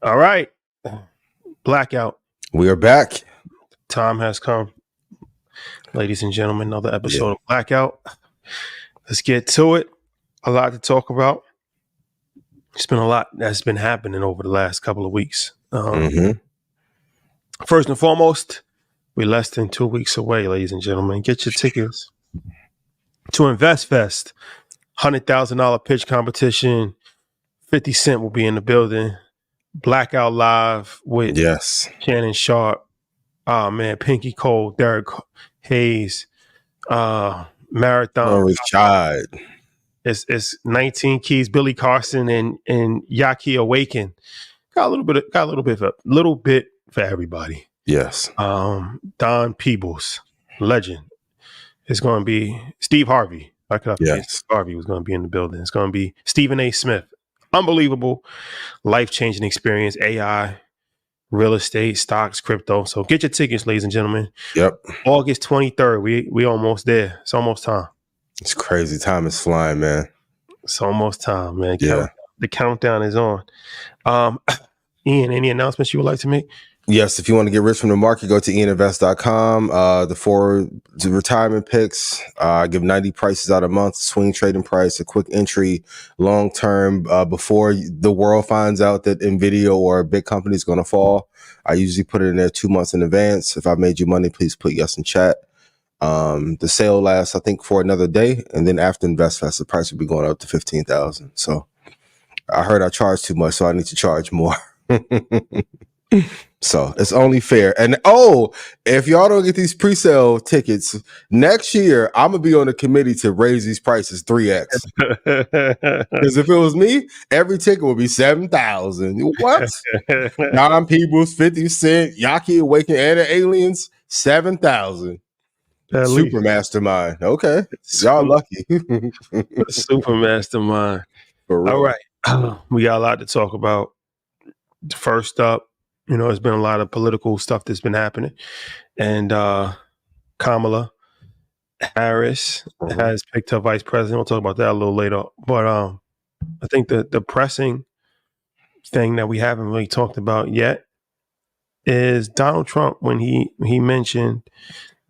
All right. Blackout. We are back. Time has come. Ladies and gentlemen, another episode of Blackout. Let's get to it. A lot to talk about. It's been a lot that's been happening over the last couple of weeks. First and foremost, we're less than 2 weeks away, ladies and gentlemen. Get your tickets to Invest Fest. $100,000 pitch competition. 50 Cent will be in the building. Blackout Live with Shannon Sharp. Oh man, Pinky Cole, Derek Hayes, Marathon. Child. It's 19 Keys, Billy Carson, and Yaki Awaken. Got a little bit for everybody. Yes. Don Peebles, legend. It's going to be Steve Harvey. Steve Harvey was going to be in the building. It's going to be Stephen A. Smith. Unbelievable, life-changing experience. AI, real estate, stocks, crypto. So get your tickets, ladies and gentlemen. Yep. August 23rd. We almost there. It's almost time. It's crazy. Time is flying, man. It's almost time, man. Yeah. The countdown is on. Ian, any announcements you would like to make? Yes, if you want to get rich from the market, go to ianinvest.com. The 4 retirement picks, I give 90 prices out a month, swing trading price, a quick entry, long term, before the world finds out that NVIDIA or a big company is going to fall. I usually put it in there 2 months in advance. If I made you money, please put yes in chat. The sale lasts, I think, for another day. And then after Invest Fest, the price will be going up to $15,000. So I heard I charge too much, so I need to charge more. So it's only fair. And if y'all don't get these pre-sale tickets next year, I'm gonna be on the committee to raise these prices 3x. Because if it was me, every ticket would be $7,000. What? Don Peebles, 50 Cent, Yaki Awaken, and the Aliens, $7,000. Super mastermind. Okay, y'all lucky. Super mastermind. All right, we got a lot to talk about. First up, there's been a lot of political stuff that's been happening. And Kamala Harris has picked her vice president. We'll talk about that a little later. But I think the pressing thing that we haven't really talked about yet is Donald Trump, when he mentioned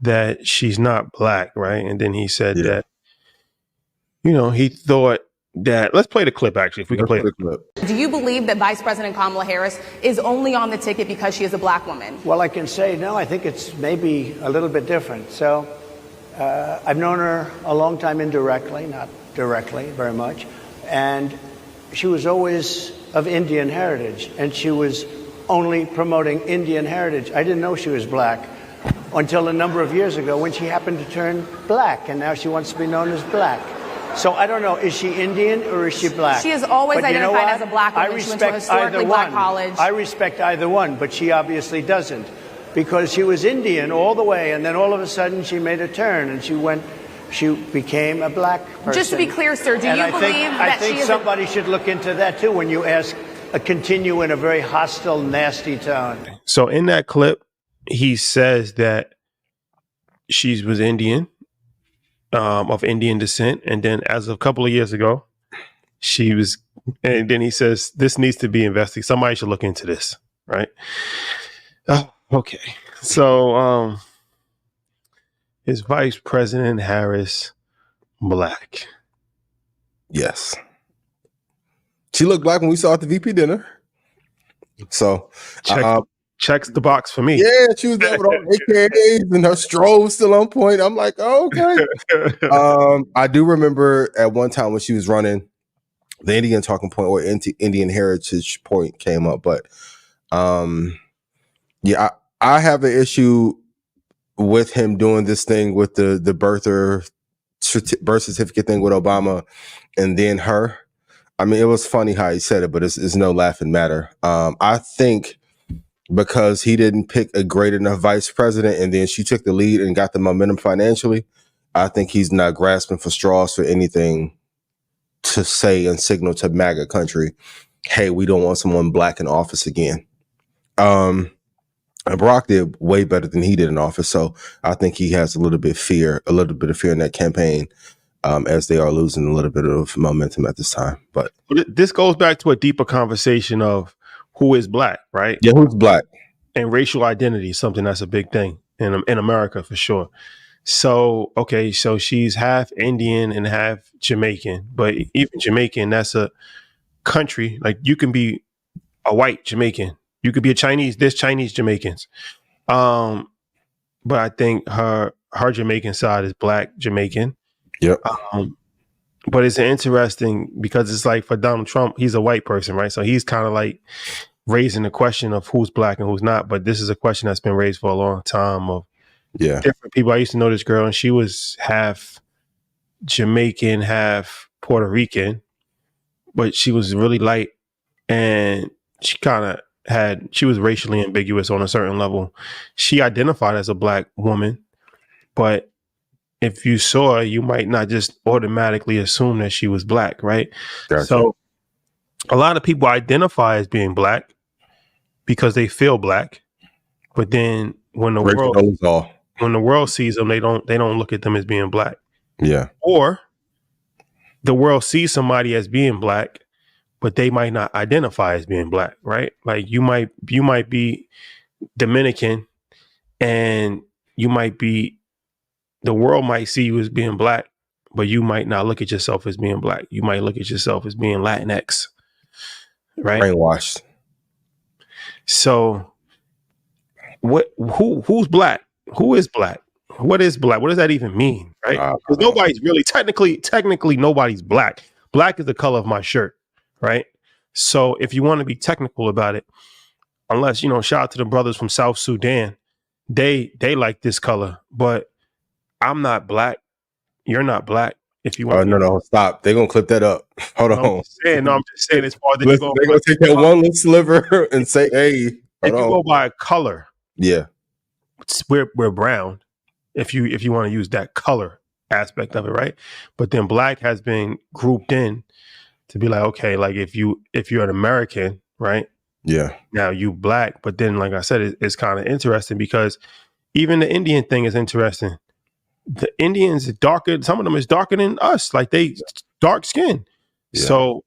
that she's not black, right? And then he said that, he thought that, let's play the clip, actually, if we can play the clip. Do you believe that Vice President Kamala Harris is only on the ticket because she is a black woman? Well, I can say, no, I think it's maybe a little bit different. So I've known her a long time indirectly, not directly very much. And she was always of Indian heritage, and she was only promoting Indian heritage. I didn't know she was black until a number of years ago when she happened to turn black, and now she wants to be known as black. So I don't know, is she Indian or is she black? She is always identified as a black woman. She went to a historically black college. I respect either one, but she obviously doesn't, because she was Indian all the way, and then all of a sudden she made a turn and she became a black person. Just to be clear, sir, do you believe that she is... I think somebody should look into that too when you continue in a very hostile, nasty tone. So in that clip, he says that she was Indian. Of Indian descent, and then as of a couple of years ago, she was, and then he says this needs to be investigated. Somebody should look into this, right? Okay, so is Vice President Harris black? Yes, she looked black when we saw her at the VP dinner. So checks the box for me. Yeah, she was there with all AKAs and her strobe still on point. I'm like, oh, okay. I do remember at one time when she was running, the Indian talking point or Indian heritage point came up. But I have an issue with him doing this thing with the birth certificate thing with Obama and then her. I mean, it was funny how he said it, but it's no laughing matter. I think because he didn't pick a great enough vice president and then she took the lead and got the momentum financially, I think he's not grasping for straws for anything to say and signal to MAGA country, hey, we don't want someone black in office again. And Barack did way better than he did in office. So I think he has a little bit of fear in that campaign, as they are losing a little bit of momentum at this time. But this goes back to a deeper conversation of who is black, right? Yeah, who's black? And racial identity is something that's a big thing in America for sure. So, okay, so she's half Indian and half Jamaican, but even Jamaican, that's a country. Like you can be a white Jamaican, you could be a Chinese. There's Chinese Jamaicans, but I think her Jamaican side is black Jamaican. Yep. But it's interesting because it's like for Donald Trump, he's a white person, right? So he's kind of like raising the question of who's black and who's not. But this is a question that's been raised for a long time of different people. I used to know this girl, and she was half Jamaican, half Puerto Rican, but she was really light, and she was racially ambiguous on a certain level. She identified as a black woman, but if you saw her, you might not just automatically assume that she was black, right? Gotcha. So a lot of people identify as being black because they feel black, but then when the world sees them, they don't look at them as being black. Yeah. Or the world sees somebody as being black, but they might not identify as being black, right? Like you might be Dominican, and the world might see you as being black, but you might not look at yourself as being black. You might look at yourself as being Latinx, right? Brainwashed. So who's black? Who is black? What is black? What does that even mean, right? Because nobody's really technically nobody's black. Black is the color of my shirt, right? So if you want to be technical about it, unless, shout out to the brothers from South Sudan, they like this color, but I'm not black. You're not black. If you want, no, stop. They're gonna clip that up. Hold on. I'm just saying it's part that they're gonna take that one little sliver and say, "Hey, if you go by color, yeah, we're brown. If you want to use that color aspect of it, right? But then black has been grouped in to be like, okay, like if you're an American, right? Yeah. Now you black, but then like I said, it's kind of interesting because even the Indian thing is interesting. The Indians are darker. Some of them is darker than us. Like they dark skin. Yeah. So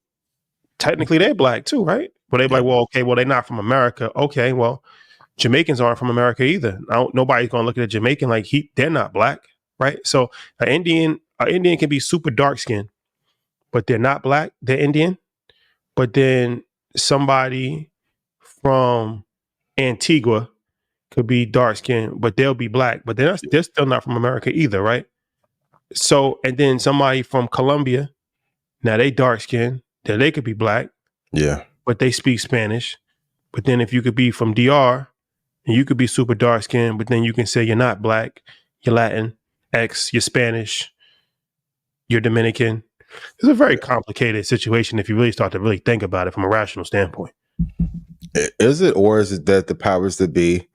technically they're black too, right? But they're like, well, okay, well, they're not from America. Okay, well, Jamaicans aren't from America either. Nobody's gonna look at a Jamaican like they're not black, right? So an Indian can be super dark skinned, but they're not black. They're Indian. But then somebody from Antigua could be dark skinned, but they'll be black, but they're still not from America either, right? So, and then somebody from Colombia, now they dark skinned, then they could be black, yeah, but they speak Spanish. But then if you could be from DR, and you could be super dark skinned, but then you can say you're not black, you're Latin, you're Spanish, you're Dominican. It's a very complicated situation if you really start to really think about it from a rational standpoint. Is it, or is it that the powers that be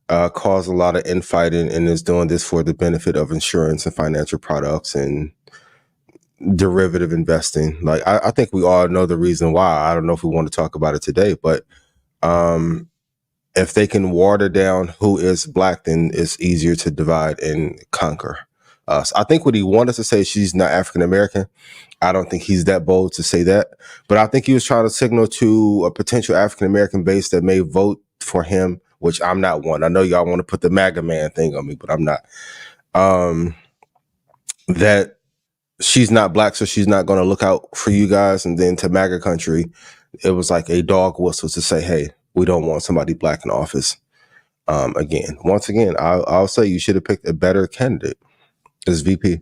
cause a lot of infighting and is doing this for the benefit of insurance and financial products and derivative investing? Like, I think we all know the reason why. I don't know if we want to talk about it today, but if they can water down who is black, then it's easier to divide and conquer us. I think what he wanted to say, she's not African American. I don't think he's that bold to say that, but I think he was trying to signal to a potential African American base that may vote for him, which I'm not one. I know y'all want to put the MAGA man thing on me, but I'm not. That she's not black, so she's not going to look out for you guys. And then to MAGA country, it was like a dog whistle to say, hey, we don't want somebody black in office. Once again, I'll say you should have picked a better candidate as VP.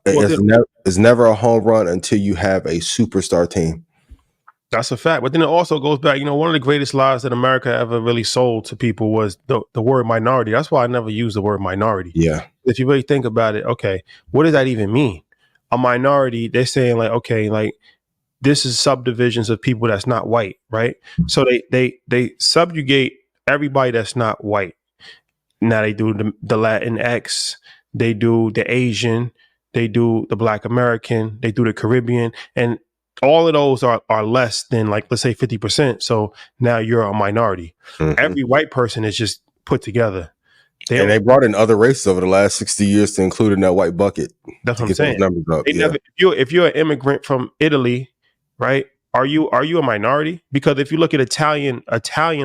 It's never a home run until you have a superstar team. That's a fact. But then it also goes back, one of the greatest lies that America ever really sold to people was the word minority. That's why I never use the word minority. Yeah. If you really think about it, okay, what does that even mean? A minority, they're saying like, okay, like this is subdivisions of people that's not white, right? So they subjugate everybody that's not white. Now they do the Latinx, they do the Asian, they do the Black American, they do the Caribbean, and all of those are less than, like, let's say 50%. So now you're a minority. Mm-hmm. Every white person is just put together. They brought in other races over the last 60 years to include in that white bucket. That's what I'm saying. If you're an immigrant from Italy, right, are you a minority? Because if you look at Italian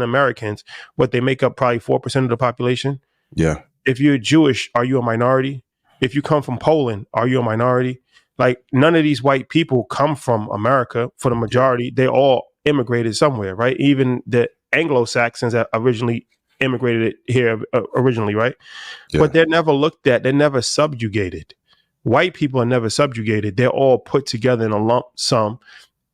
Americans, what they make up probably 4% of the population. Yeah. If you're Jewish, are you a minority? If you come from Poland, are you a minority? Like, none of these white people come from America for the majority. They all immigrated somewhere, right? Even the Anglo-Saxons that originally immigrated here originally, right? Yeah. But they're never looked at. They're never subjugated. White people are never subjugated. They're all put together in a lump sum.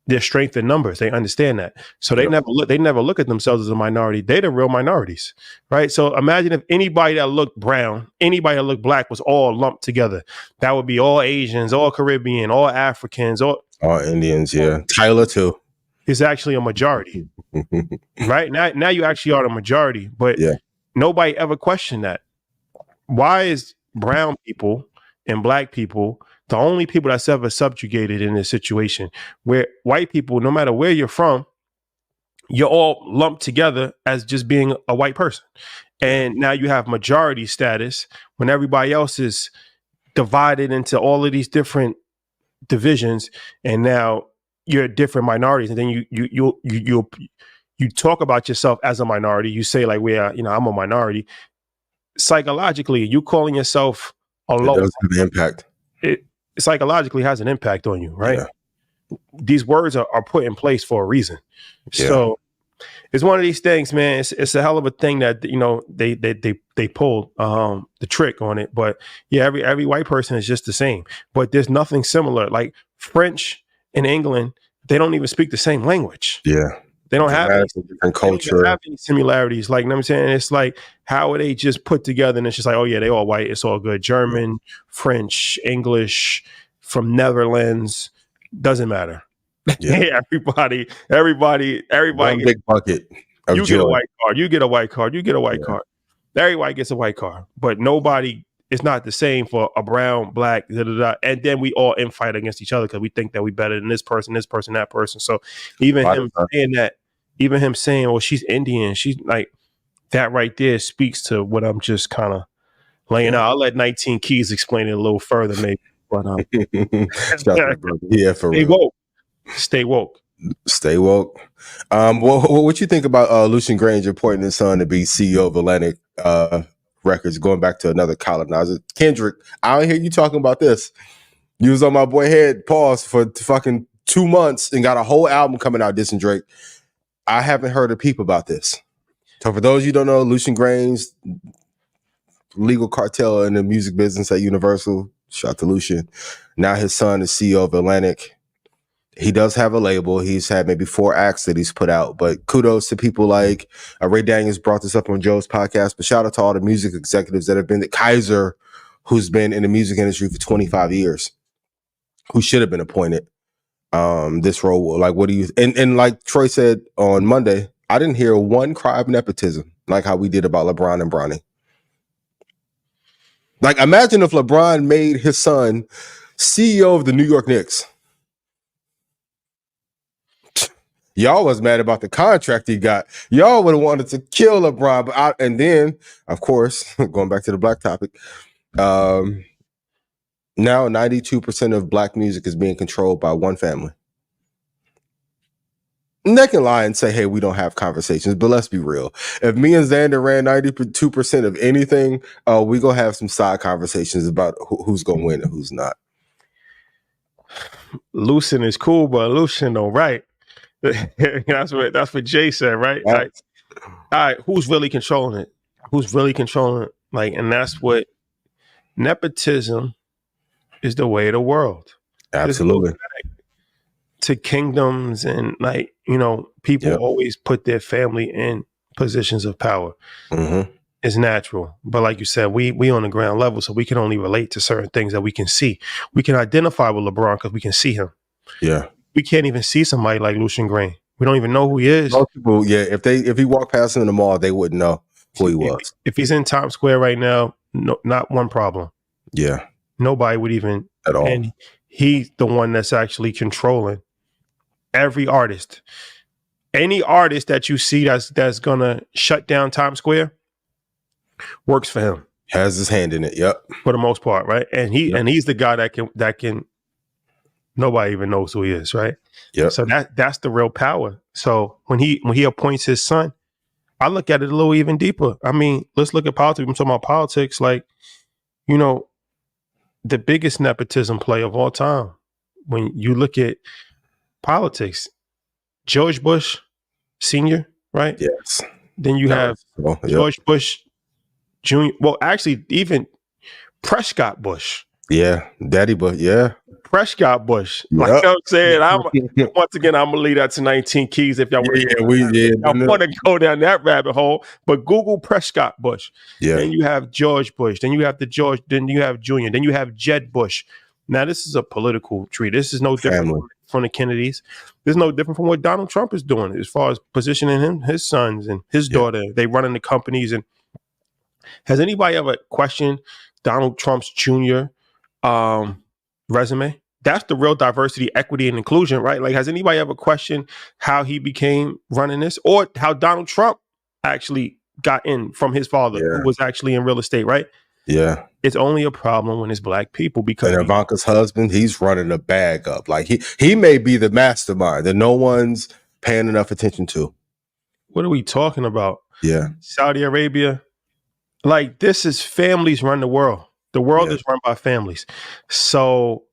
Their strength in numbers. They understand that. So they never look at themselves as a minority. They're the real minorities, right? So imagine if anybody that looked brown, anybody that looked black was all lumped together. That would be all Asians, all Caribbean, all Africans, all Indians. Yeah. Tyler too. Is actually a majority, right? Now you actually are the majority, but nobody ever questioned that. Why is brown people and black people the only people that's ever subjugated in this situation, where white people, no matter where you're from, you're all lumped together as just being a white person. And now you have majority status when everybody else is divided into all of these different divisions, and now you're different minorities. And then you talk about yourself as a minority. You say like, I'm a minority. Psychologically, you calling yourself a low. It does have an impact. It psychologically has an impact on you, right? Yeah. These words are put in place for a reason. Yeah. So it's one of these things, man. It's a hell of a thing that, they pulled the trick on it. But yeah, every white person is just the same. But there's nothing similar. Like French in England, they don't even speak the same language. Yeah. They don't have any different culture. They don't have any similarities. Like, you know what I'm saying? It's like, how are they just put together? And it's just like, oh yeah, they all white. It's all good. German, French, English, from Netherlands, doesn't matter. Yeah. everybody. One big bucket of you joy. Get a white card. You get a white card. You get a white card. Everybody gets a white card, but nobody. It's not the same for a brown, black, and then we all infight against each other because we think that we better than this person, that person. So even him saying, "Well, she's Indian," she's like that right there speaks to what I'm just kind of laying out. I'll let 19 Keys explain it a little further, maybe. But yeah, for real. Woke. Stay woke. Stay woke. What you think about Lucian Grainge appointing his son to be CEO of Atlantic Records, going back to another colonizer? Kendrick, I don't hear you talking about this. You was on my boy head pause for fucking 2 months and got a whole album coming out dissing Drake. I haven't heard a peep about this. So for those you don't know, Lucian Grainge, legal cartel in the music business at Universal. Shout out to Lucian. Now his son is CEO of Atlantic. He does have a label. He's had maybe 4 acts that he's put out, but kudos to people like Ray Daniels brought this up on Joe's podcast, but shout out to all the music executives that have been at Kaiser, who's been in the music industry for 25 years, who should have been appointed this role. Like, what do you, and like Troy said on Monday, I didn't hear one cry of nepotism like how we did about LeBron and Bronny. Like, imagine if LeBron made his son CEO of the New York Knicks. Y'all was mad about the contract he got. Y'all would have wanted to kill LeBron. And then, of course, going back to the black topic, now 92% of black music is being controlled by one family. And they can lie and say, hey, we don't have conversations, but let's be real. If me and Xander ran 92% of anything, we going to have some side conversations about who's going to win and who's not. Lucian is cool, but Lucian don't write. That's what Jay said, right? Yeah. Like, all right, who's really controlling it? Who's really controlling it? Like, and that's what nepotism is, the way of the world. Absolutely. To kingdoms and, like, you know, people always put their family in positions of power. Mm-hmm. It's natural. But like you said, we on the ground level, so we can only relate to certain things that we can see. We can identify with LeBron because we can see him. Yeah. We can't even see somebody like Lucian Grainge. We don't even know who he is. Most people, if he walked past him in the mall, they wouldn't know who he was. If he's in Times Square right now, no, not one problem. Yeah. Nobody would even at all. And he's the one that's actually controlling every artist. Any artist that you see that's gonna shut down Times Square works for him. Has his hand in it. Yep. For the most part, right? And he's the guy that can Nobody even knows who he is, right? Yep. So that's the real power. So when he appoints his son, I look at it a little even deeper. I mean, let's look at politics. I'm talking about politics, like, you know, the biggest nepotism play of all time. When you look at politics, George Bush Sr., right? Yes. Then you have George Bush Jr. Well, actually, even Prescott Bush. Yeah, Daddy Bush. Yeah, Prescott Bush. Like, you know what I'm saying? Once again, I'm gonna leave that to 19 Keys if y'all want I want to go down that rabbit hole. But Google Prescott Bush. Yeah. Then you have George Bush. Then you have then you have Jr. Then you have Jed Bush. Now, this is a political tree. This is no different from the Kennedys. This is no different from what Donald Trump is doing as far as positioning his sons and his daughter. They running the companies. And has anybody ever questioned Donald Trump's Jr. Resume? That's the real diversity, equity, and inclusion, right? Like, has anybody ever questioned how he became running this, or how Donald Trump actually got in from his father, who was actually in real estate, right? Yeah. It's only a problem when it's black people, because and Ivanka's husband, he's running the bag up. Like, he may be the mastermind that no one's paying enough attention to. What are we talking about? Yeah. Saudi Arabia. Like, this is families run the world. The world is run by families. So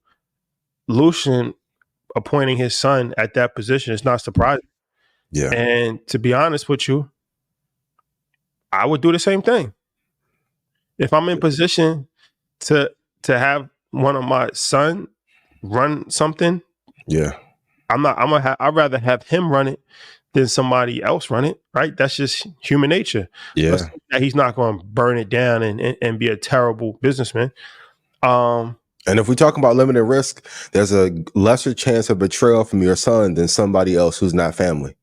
Lucian appointing his son at that position is not surprising. Yeah. And to be honest with you, I would do the same thing. If I'm in position to have one of my son run something, I'd rather have him run it than somebody else run it, right? That's just human nature. Yeah. He's not going to burn it down and be a terrible businessman. And if we talk about limited risk, there's a lesser chance of betrayal from your son than somebody else who's not family.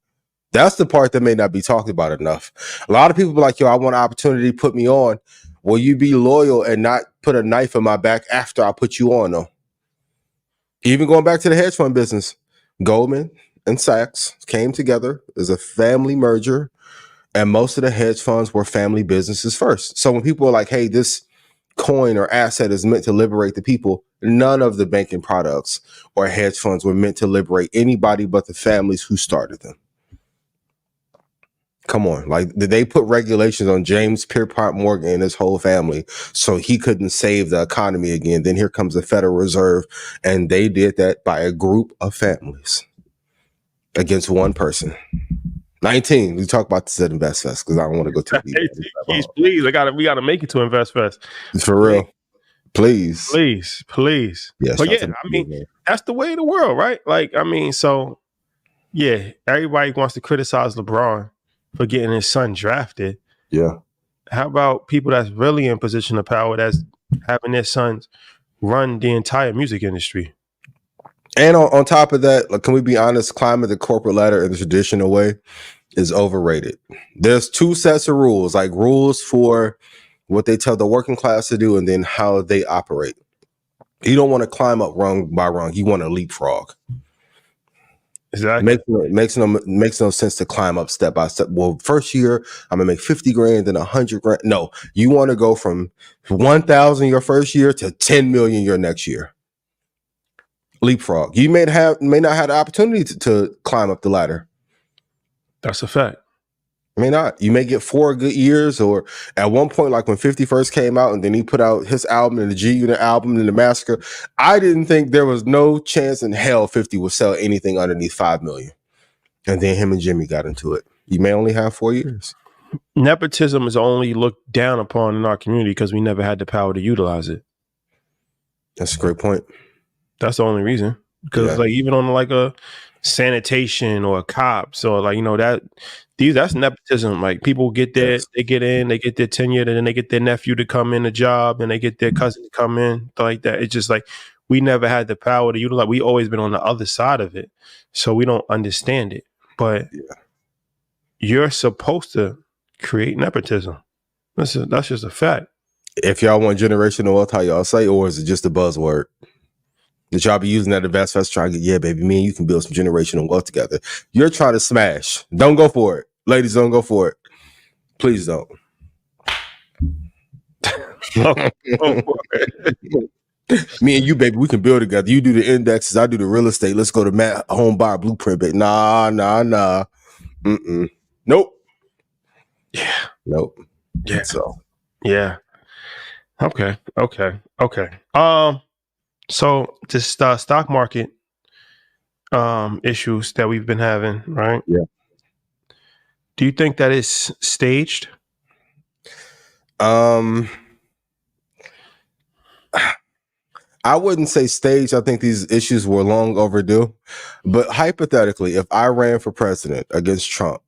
That's the part that may not be talked about enough. A lot of people be like, yo, I want an opportunity to put me on. Will you be loyal and not put a knife in my back after I put you on, though? Even going back to the hedge fund business, Goldman and Sachs came together as a family merger, and most of the hedge funds were family businesses first. So when people are like, hey, this coin or asset is meant to liberate the people, none of the banking products or hedge funds were meant to liberate anybody but the families who started them. Come on, like, did they put regulations on James Pierpont Morgan and his whole family so he couldn't save the economy again? Then here comes the Federal Reserve, and they did that by a group of families against one person. 19. We talk about this at InvestFest because I don't want to go too deep. Please, we gotta make it to InvestFest. For real. Please. Yes, but yeah, I mean, that's the way of the world, right? Like, I mean, so yeah, everybody wants to criticize LeBron for getting his son drafted. Yeah. How about people that's really in position of power that's having their sons run the entire music industry? And on top of that, like, can we be honest? Climbing the corporate ladder in the traditional way is overrated. There's two sets of rules, like rules for what they tell the working class to do and then how they operate. You don't want to climb up rung by rung. You want to leapfrog. Exactly. Makes no sense to climb up step by step. Well, first year I'm gonna make 50 grand, then 100 grand. No, you want to go from 1,000 your first year to 10 million your next year. Leapfrog. You may not have the opportunity to climb up the ladder. That's a fact. May not. You may get 4 good years, or at one point, like when 50 first came out and then he put out his album and the G Unit album and the Massacre, I didn't think there was no chance in hell 50 would sell anything underneath 5 million. And then him and Jimmy got into it. You may only have 4 years. Nepotism is only looked down upon in our community because we never had the power to utilize it. That's a great point. That's the only reason. Because like, even on like a sanitation or cops or like, you know, that's nepotism. Like, people get there, they get in, they get their tenure, and then they get their nephew to come in the job, and they get their cousin to come in, like that. It's just like, we never had the power to utilize. We always been on the other side of it, so we don't understand it. But you're supposed to create nepotism. That's just a fact. If y'all want generational wealth, how y'all say, or is it just a buzzword that y'all be using at InvestFest trying to get, yeah, baby, me and you can build some generational wealth together? You're trying to smash. Don't go for it. Ladies, don't go for it. Please don't. Me and you, baby, we can build together. You do the indexes, I do the real estate. Let's go to Matt home buyer blueprint, baby. Nah. Nope. Yeah. Nope. Yeah. So yeah. Okay. So this stock market issues that we've been having, right? Yeah. Do you think that is staged? I wouldn't say staged. I think these issues were long overdue. But hypothetically, if I ran for president against Trump,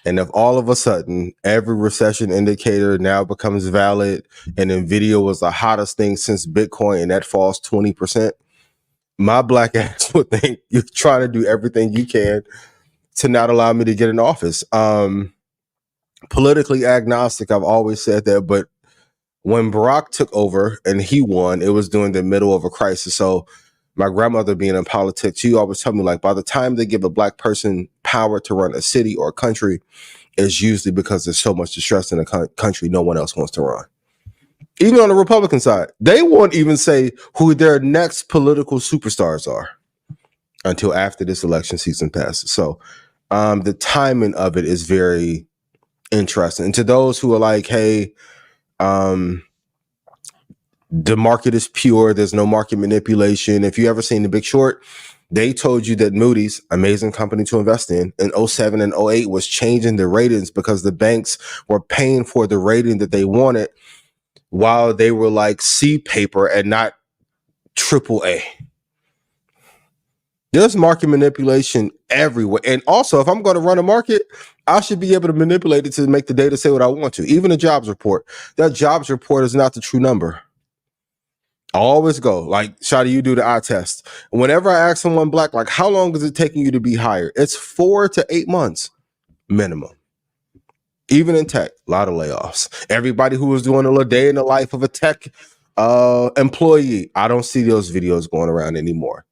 and if all of a sudden every recession indicator now becomes valid and NVIDIA was the hottest thing since Bitcoin and that falls 20%, my black ass would think you're trying to do everything you can to not allow me to get in office. Politically agnostic, I've always said that, but when Barack took over and he won, it was during the middle of a crisis. So my grandmother being in politics, she always told me, like, by the time they give a black person power to run a city or a country, it's usually because there's so much distress in the country, no one else wants to run. Even on the Republican side, they won't even say who their next political superstars are until after this election season passes. So the timing of it is very interesting. And to those who are like, hey, the market is pure, there's no market manipulation. If you ever seen The Big Short, they told you that Moody's, amazing company to invest in 07 and 08 was changing the ratings because the banks were paying for the rating that they wanted while they were like C paper and not AAA. There's market manipulation everywhere. And also, if I'm going to run a market, I should be able to manipulate it to make the data say what I want to. Even a jobs report. That jobs report is not the true number. I always go, like, Shadi, you do the eye test. Whenever I ask someone black, like, how long is it taking you to be hired? It's 4 to 8 months minimum. Even in tech, a lot of layoffs. Everybody who was doing a day in the life of a tech employee, I don't see those videos going around anymore.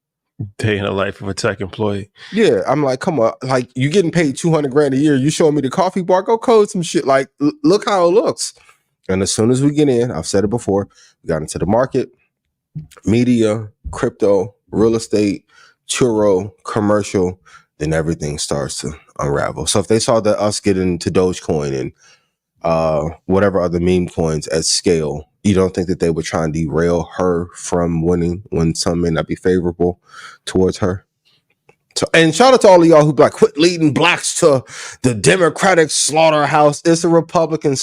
Day in the life of a tech employee. Yeah, I'm like, come on, like, you getting paid $200,000 a year. You showing me the coffee bar? Go code some shit. Like, look how it looks. And as soon as we get in, I've said it before, we got into the market, media, crypto, real estate, churro, commercial, then everything starts to unravel. So if they saw that us get into Dogecoin and whatever other meme coins at scale, you don't think that they would try and derail her from winning when some may not be favorable towards her? So, and shout out to all of y'all who be like, quit leading blacks to the Democratic slaughterhouse. It's a Republican,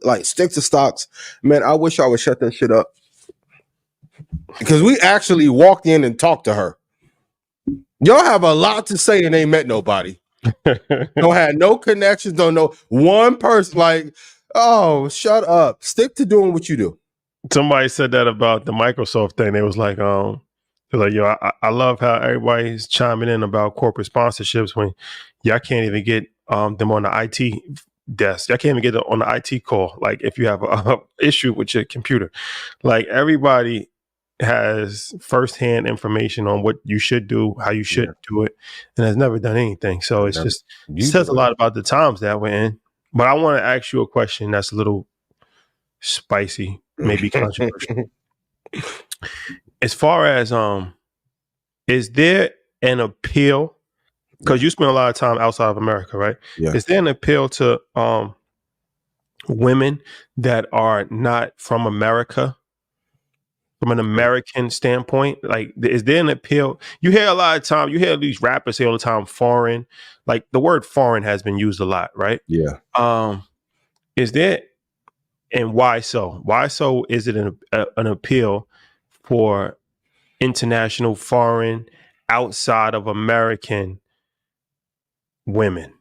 like, stick to stocks. Man, I wish I would shut that shit up. Because we actually walked in and talked to her. Y'all have a lot to say and ain't met nobody. Don't have no connections, don't know one person. Like, oh, shut up. Stick to doing what you do. Somebody said that about the Microsoft thing. They was like, yo, I love how everybody's chiming in about corporate sponsorships when y'all can't even get them on the IT desk. Y'all can't even get on the IT call. Like, if you have a issue with your computer, like, everybody has firsthand information on what you should do, how you should do it, and has never done anything. So it's just, it says a lot about the times that we're in. But I want to ask you a question that's a little spicy, maybe controversial. As far as is there an appeal? Because you spend a lot of time outside of America, right? Yeah. Is there an appeal to women that are not from America? From an American standpoint, like, is there an appeal? You hear a lot of time, you hear these rappers say all the time, foreign, like, the word foreign has been used a lot, right? Yeah. Is there, and why so? Why so is it an appeal for international, foreign, outside of American women?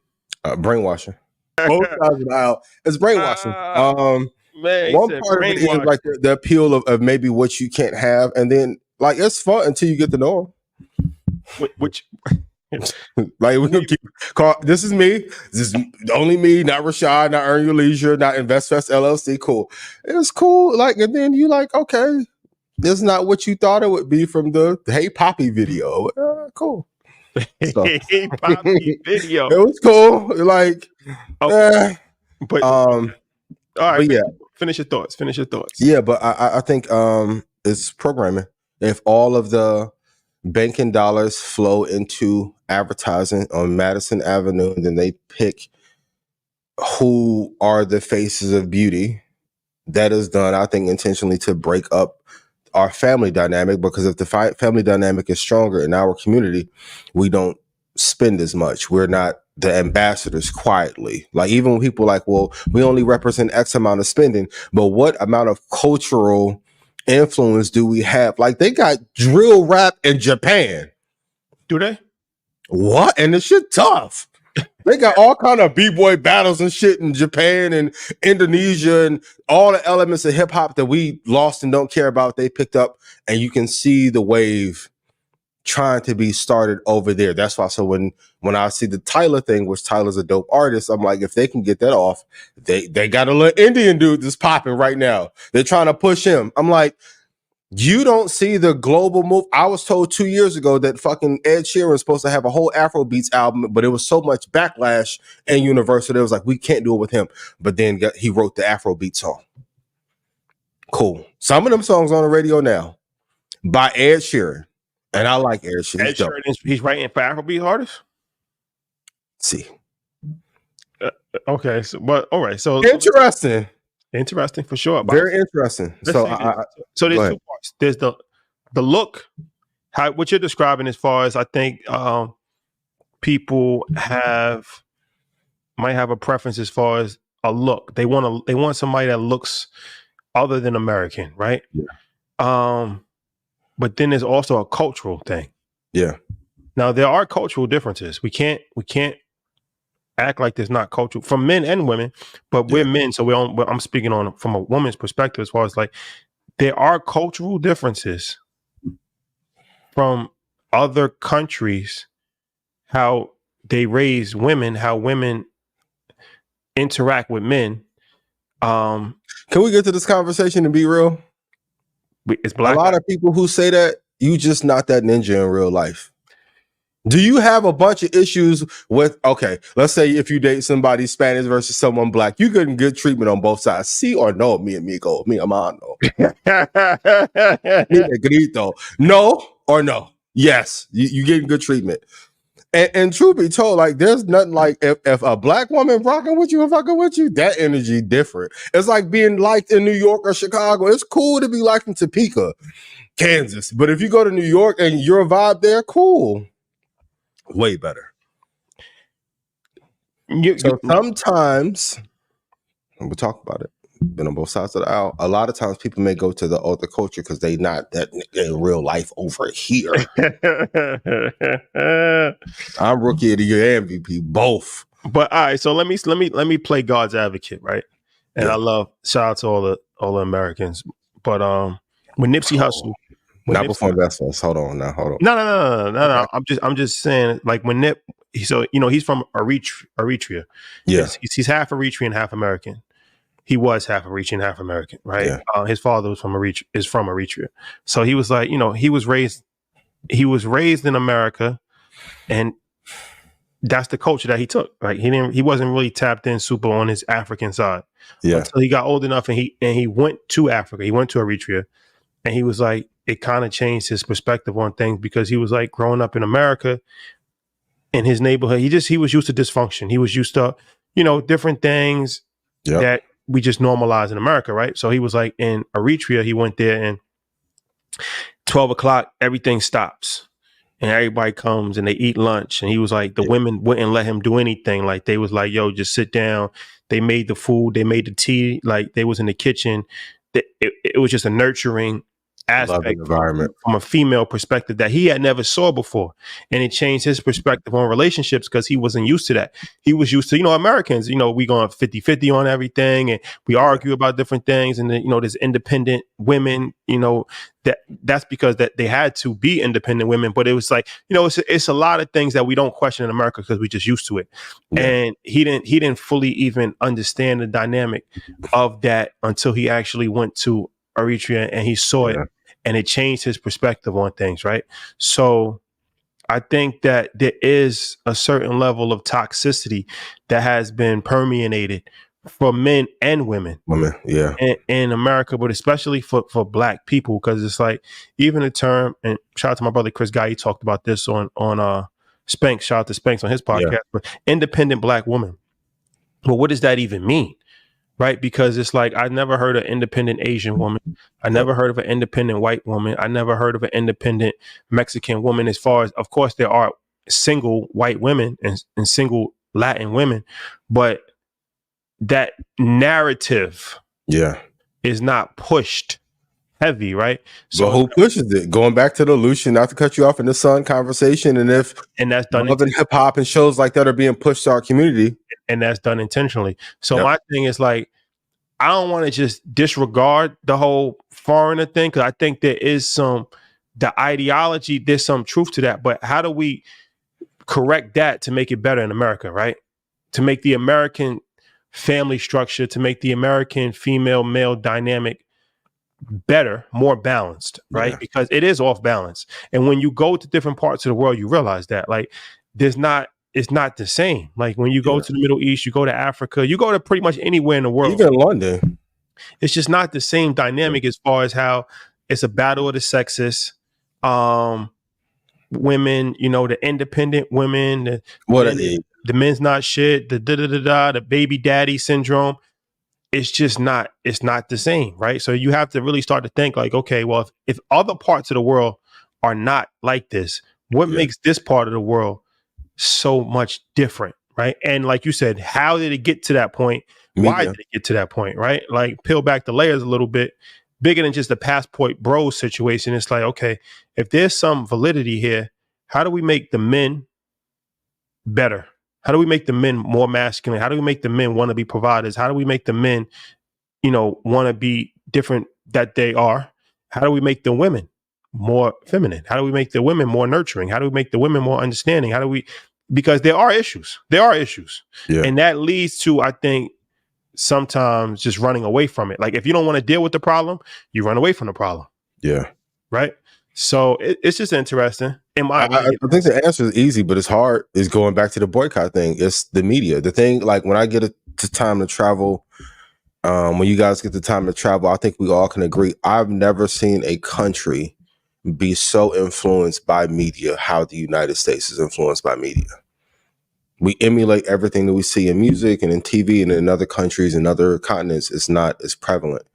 Brainwashing. Both sides of the aisle. It's brainwashing. Man, one part of it is like the appeal of maybe what you can't have, and then, like, it's fun until you get to know them. Which like, we gonna keep this is me. This is only me, not Rashad, not Earn Your Leisure, not InvestFest LLC. Cool. It's cool. Like, and then you like, okay, this is not what you thought it would be from the Hey Poppy video. Cool. So, Hey Poppy video. It was cool. Like, but all right, but yeah. Finish your thoughts. Yeah, but I think It's programming. If all of the banking dollars flow into advertising on Madison Avenue, and then they pick who are the faces of beauty, that is done, I think, intentionally to break up our family dynamic, because if the family dynamic is stronger in our community, we don't spend as much. We're not the ambassadors quietly. Like, even when people like, well, we only represent X amount of spending, but what amount of cultural influence do we have? Like, they got drill rap in Japan. Do they? What? And the shit tough. They got all kind of b-boy battles and shit in Japan and Indonesia, and all the elements of hip hop that we lost and don't care about, they picked up, and you can see the wave trying to be started over there. That's why. So when I see the Tyler thing, which Tyler's a dope artist, I'm like, if they can get that off, they got a little Indian dude that's popping right now. They're trying to push him. I'm like, you don't see the global move. I was told 2 years ago that fucking Ed Sheeran was supposed to have a whole Afrobeats album, but it was so much backlash in Universal that it was like, we can't do it with him. But then he wrote the Afrobeat song. Cool. Some of them songs on the radio now by Ed Sheeran. And I like Ed Sheeran. Ed Sheeran, he's writing for Afrobeat artists? See. Okay. So, but all right. So Interesting for sure. Very interesting. So there's two parts. There's the look, what you're describing, as far as I think people might have a preference as far as a look. They want somebody that looks other than American, right? Yeah. But then there's also a cultural thing. Yeah. Now there are cultural differences. We can't act like there's not cultural from men and women, but we're men, so I'm speaking on from a woman's perspective, as far as like there are cultural differences from other countries, how they raise women, how women interact with men. Can we get to this conversation and be real? It's black. A lot of people who say that, you just not that ninja in real life. Do you have a bunch of issues with, okay, let's say if you date somebody Spanish versus someone black, you getting good treatment on both sides? Sí or no, mi amigo, mi hermano? Mi negrito. No or no? Yes, you getting good treatment. And truth be told, like, there's nothing like if a black woman rocking with you and fucking with you, that energy different. It's like being liked in New York or Chicago. It's cool to be liked in Topeka, Kansas. But if you go to New York and you're a vibe there, cool. Way better. So sometimes, and we'll talk about it, been on both sides of the aisle, a lot of times people may go to the other culture because they not that in real life over here. I'm rookie of the year, MVP, both. But all right, so let me play God's advocate, right? And I love, shout out to all the Americans. But when Nipsey Hussle, not before investments. Hold on. No. I'm just saying, like, when Nip, so he's from Eritrea. Yeah, he's half Eritrean, half American. He was half Eritrean, half American, right? Yeah. His father was from Eritrea. So he was like, he was raised in America, and that's the culture that he took. Right? He wasn't really tapped in super on his African side. Yeah. Until he got old enough, and he went to Africa. He went to Eritrea, and he was like, it kind of changed his perspective on things, because he was like growing up in America in his neighborhood. He was used to dysfunction. He was used to, different things that we just normalize in America. Right. So he was like in Eritrea, he went there, and 12 o'clock, everything stops and everybody comes and they eat lunch. And he was like, the women wouldn't let him do anything. Like, they was like, yo, just sit down. They made the food, they made the tea. Like, they was in the kitchen. It was just a nurturing aspect from a female perspective that he had never saw before, and it changed his perspective on relationships, because he wasn't used to that. He was used to, Americans, we going 50-50 on everything, and we argue about different things, and then, there's independent women, that's because that they had to be independent women. But it was like, it's a lot of things that we don't question in America because we just used to it. And he didn't fully even understand the dynamic of that until he actually went to Eritrea and he saw it. And it changed his perspective on things, right? So I think that there is a certain level of toxicity that has been permeated for men and women. Women, yeah. In America, but especially for Black people, because it's like even the term, and shout out to my brother Chris Guy, he talked about this on Spanx, shout out to Spanx on his podcast, but independent Black woman. Well, what does that even mean? Right? Because it's like, I never heard of an independent Asian woman. I never heard of an independent white woman. I never heard of an independent Mexican woman. As far as, of course, there are single white women and single Latin women, but that narrative is not pushed heavy, right? So who pushes it? Going back to the Lucian, not to cut you off in the Sun conversation, and that's done love and hip hop and shows like that are being pushed to our community, and that's done intentionally. So my thing is like, I don't want to just disregard the whole foreigner thing, because I think there is the ideology, there's some truth to that, but how do we correct that to make it better in America, right? To make the American family structure, to make the American female male dynamic better, more balanced, right? Because it is off balance. And when you go to different parts of the world, you realize that like it's not the same. Like when you go to the Middle East, you go to Africa, you go to pretty much anywhere in the world, even London, it's just not the same dynamic as far as how it's a battle of the sexes. Women, the independent women, the men's not shit, the baby daddy syndrome. It's just not, it's not the same, right? So you have to really start to think like, okay, well, if other parts of the world are not like this, what makes this part of the world so much different, right? And like you said, how did it get to that point? Why did it get to that point, right? Like peel back the layers a little bit, bigger than just the passport bros situation. It's like, okay, if there's some validity here, how do we make the men better? How do we make the men more masculine? How do we make the men want to be providers? How do we make the men, want to be different that they are? How do we make the women more feminine? How do we make the women more nurturing? How do we make the women more understanding? Because there are issues. Yeah. And that leads to, I think, sometimes just running away from it. Like if you don't want to deal with the problem, you run away from the problem. Yeah. Right. So it's just interesting. I think the answer is easy, but it's hard. Is going back to the boycott thing. It's the media. The thing, like when I get to time to travel, when you guys get the time to travel, I think we all can agree. I've never seen a country be so influenced by media how the United States is influenced by media. We emulate everything that we see in music and in TV, and in other countries and other continents, it's not as prevalent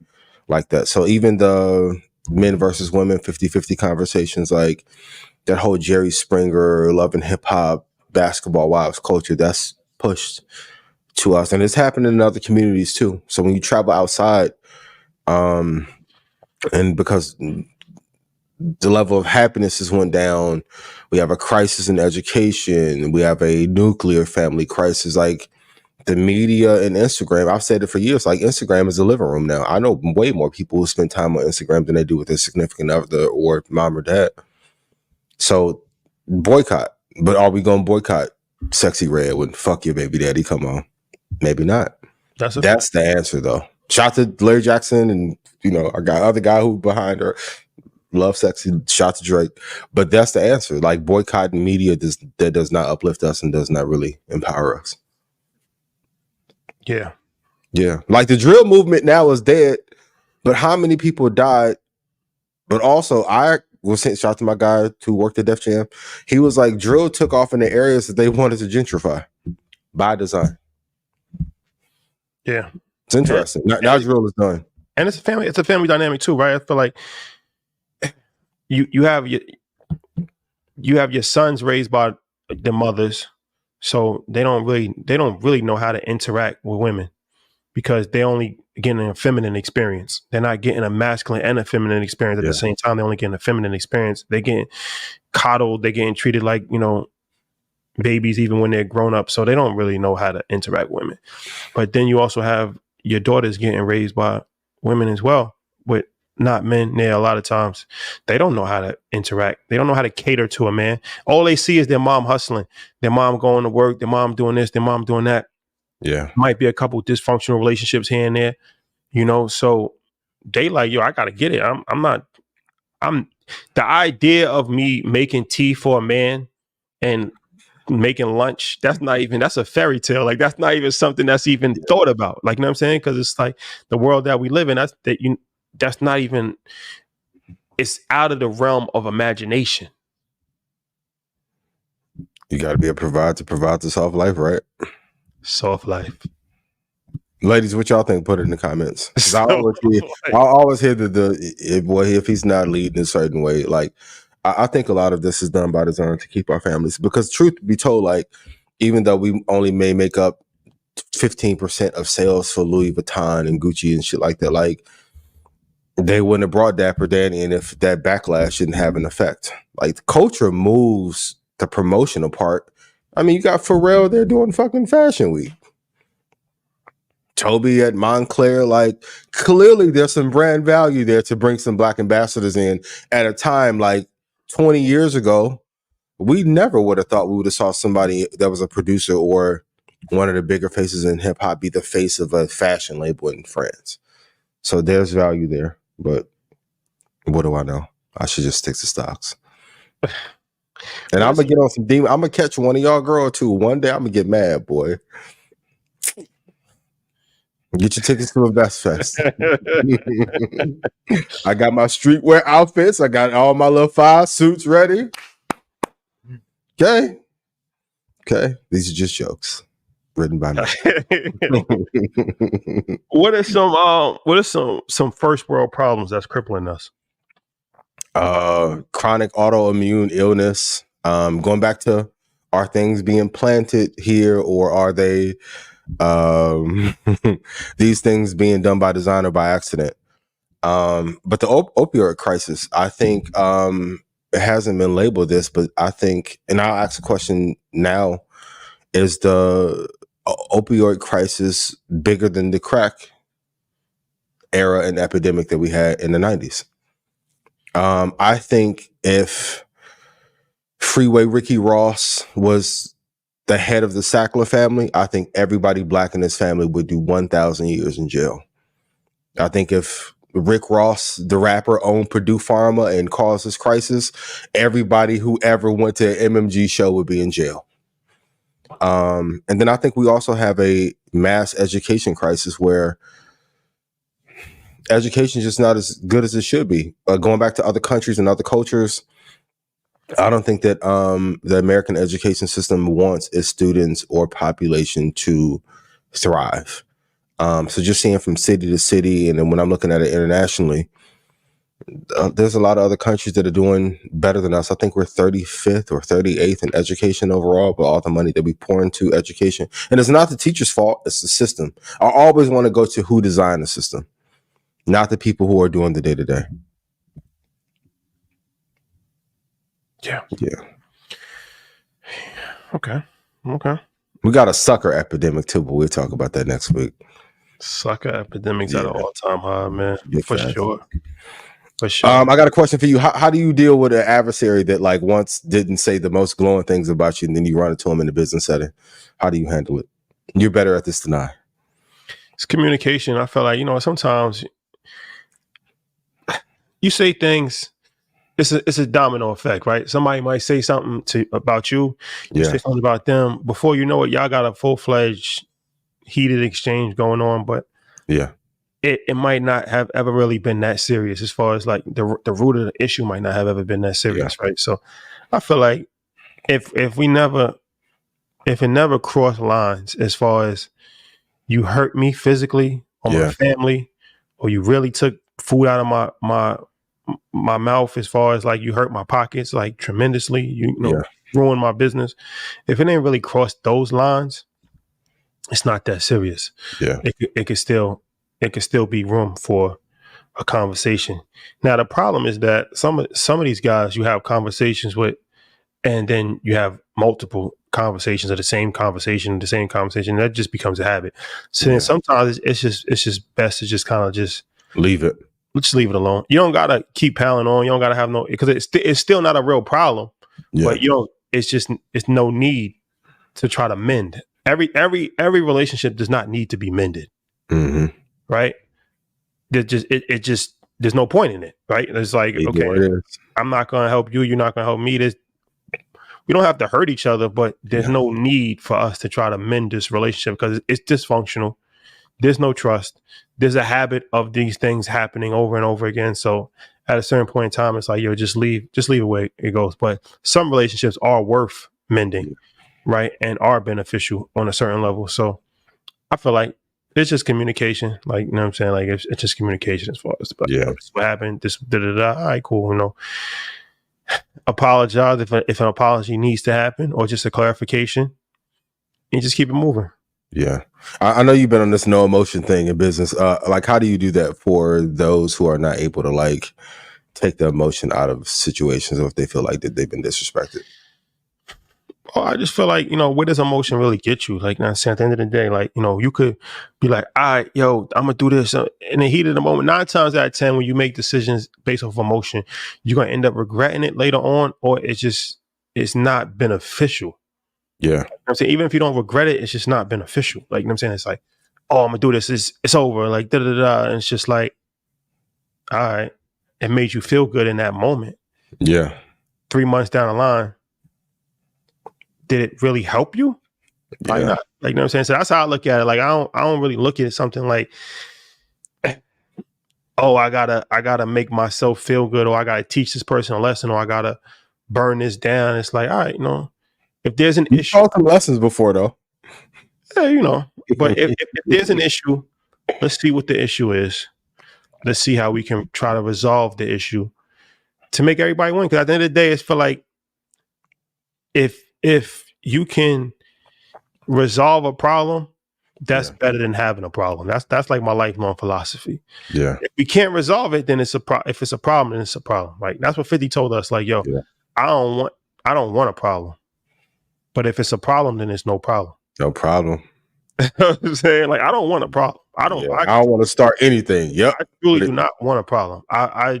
like that. So even the men versus women 50-50 conversations, like that whole Jerry Springer, Love and Hip Hop, Basketball Wives culture, that's pushed to us. And it's happened in other communities too. So when you travel outside, and because the level of happiness has went down, we have a crisis in education, we have a nuclear family crisis, like the media and Instagram, I've said it for years, like Instagram is a living room now. I know way more people who spend time on Instagram than they do with their significant other or mom or dad. So boycott. But are we going to boycott Sexy Red when fuck your baby daddy? Come on. Maybe not. That's the answer though. Shout to Larry Jackson and, our other guy who behind her. Love Sexy, shout to Drake. But that's the answer. Like boycotting media that does not uplift us and does not really empower us. Yeah. Yeah. Like the drill movement now is dead, but how many people died? But also I was saying, shout out to my guy who worked at Def Jam. He was like, drill took off in the areas that they wanted to gentrify by design. Yeah. It's interesting. Now drill is done. And it's a family dynamic too, right? I feel like you have your sons raised by their mothers, so they don't really know how to interact with women because they only getting a feminine experience. They're not getting a masculine and a feminine experience at the same time. They're only getting a feminine experience. They're getting coddled. They're getting treated like babies even when they're grown up. So they don't really know how to interact with women. But then you also have your daughters getting raised by women as well, with not men. There a lot of times they don't know how to interact. They don't know how to cater to a man. All they see is their mom hustling, their mom going to work, their mom doing this, their mom doing that. Yeah. Might be a couple dysfunctional relationships here and there, so they like, yo, I gotta get it. I'm the idea of me making tea for a man and making lunch, that's a fairy tale. Like, that's not even something that's even thought about. Like, you know what I'm saying? Because it's like the world that we live in, that's not even, it's out of the realm of imagination. You got to be a provider to provide the soft life, right? Soft life. Ladies, what y'all think? Put it in the comments. I always hear if he's not leading a certain way, like I think a lot of this is done by design to keep our families. Because truth be told, like even though we only may make up 15% of sales for Louis Vuitton and Gucci and shit like that, like they wouldn't have brought Dapper Dan in if that backlash didn't have an effect. Like the culture moves the promotional part. I mean, you got Pharrell there doing fucking Fashion Week. Toby at Montclair, like clearly there's some brand value there to bring some Black ambassadors in at a time like 20 years ago. We never would have thought we would have saw somebody that was a producer or one of the bigger faces in hip hop be the face of a fashion label in France. So there's value there, but what do I know? I should just stick to stocks. And I'm gonna get on some demon. I'm gonna catch one of y'all girl too. One day I'm gonna get mad, boy. Get your tickets to Invest Fest. I got my streetwear outfits. I got all my little 5 suits ready. Okay. These are just jokes written by me. What are some first world problems that's crippling us? Chronic autoimmune illness. Going back to, are things being planted here, or are they these things being done by design or by accident? But the opioid crisis, I think it hasn't been labeled this, but I think, and I'll ask the question now, is the opioid crisis bigger than the crack era and epidemic that we had in the 90s? I think if Freeway Ricky Ross was the head of the Sackler family, I think everybody Black in his family would do 1,000 years in jail. I think if Rick Ross, the rapper, owned Purdue Pharma and caused this crisis, everybody who ever went to an MMG show would be in jail. And then I think we also have a mass education crisis where education is just not as good as it should be. Going back to other countries and other cultures, I don't think that the American education system wants its students or population to thrive. So just seeing from city to city, and then when I'm looking at it internationally, there's a lot of other countries that are doing better than us. I think we're 35th or 38th in education overall, but all the money that we pour into education. And it's not the teacher's fault, it's the system. I always want to go to who designed the system, not the people who are doing the day-to-day. Yeah. Okay. We got a sucker epidemic too, but we'll talk about that next week. Sucker epidemics at an all-time high, man. For sure. I got a question for you. How do you deal with an adversary that like once didn't say the most glowing things about you, and then you run into them in the business setting? How do you handle it? You're better at this than I. It's communication. I feel like, sometimes you say things. It's a domino effect, right? Somebody might say something about you. You say something about them. Before you know it, y'all got a full-fledged heated exchange going on. But it might not have ever really been that serious, as far as like the root of the issue might not have ever been that serious, right? So I feel like if it never crossed lines, as far as you hurt me physically or my family, or you really took food out of my mouth, as far as like you hurt my pockets like tremendously, ruin my business. If it ain't really crossed those lines, it's not that serious. It could still be room for a conversation. Now the problem is that some of these guys you have conversations with, and then you have multiple conversations of the same conversation. That just becomes a habit. So then sometimes it's just best to just kind of just leave it. Let's leave it alone. You don't gotta keep piling on. You don't gotta have because it's still not a real problem. But it's no need to try to mend. Every relationship does not need to be mended. Mm-hmm. Right? There's no point in it. Right? It's like, okay, I'm not gonna help you. You're not gonna help me. we don't have to hurt each other, but there's no need for us to try to mend this relationship because it's dysfunctional. There's no trust. There's a habit of these things happening over and over again. So at a certain point in time, it's like, yo, just leave it where it goes. But some relationships are worth mending, right? And are beneficial on a certain level. So I feel like it's just communication. Like, you know what I'm saying? Like, it's just communication as far as, but this is what happened. This, da-da-da. All right, cool. You know, apologize if an apology needs to happen or just a clarification and just keep it moving. Yeah. I know you've been on this no emotion thing in business. Like, how do you do that for those who are not able to like take the emotion out of situations or if they feel like that they've been disrespected? Well, I just feel like, you know, where does emotion really get you? Like, at the end of the day, like, you know, you could be like, all right, yo, I'm going to do this. In the heat of the moment, 9 times out of 10, when you make decisions based off emotion, you're going to end up regretting it later on, or it's not beneficial. Yeah. You know what I'm saying? Even if you don't regret it, it's just not beneficial. Like, you know what I'm saying? It's like, oh, I'm going to do this. It's over. Like, da-da-da. And it's just like, all right, it made you feel good in that moment. Yeah. 3 months down the line, did it really help you? Probably not. Like, you know what I'm saying? So that's how I look at it. Like, I don't really look at it something like, oh, I gotta make myself feel good, or I gotta teach this person a lesson, or I gotta burn this down. It's like, all right, you know, if there's an issue, taught some lessons before though. Yeah, you know, but if there's an issue, let's see what the issue is. Let's see how we can try to resolve the issue to make everybody win. Because at the end of the day, it's for like, if you can resolve a problem, that's better than having a problem. That's like my lifelong philosophy. Yeah. If we can't resolve it, then it's if it's a problem, then it's a problem. Like, that's what 50 told us. Like, yo, I don't want a problem. But if it's a problem, then it's no problem. No problem. You know what I'm saying? Like, I don't want a problem. I don't want to start anything. Yep. I really do not want a problem. I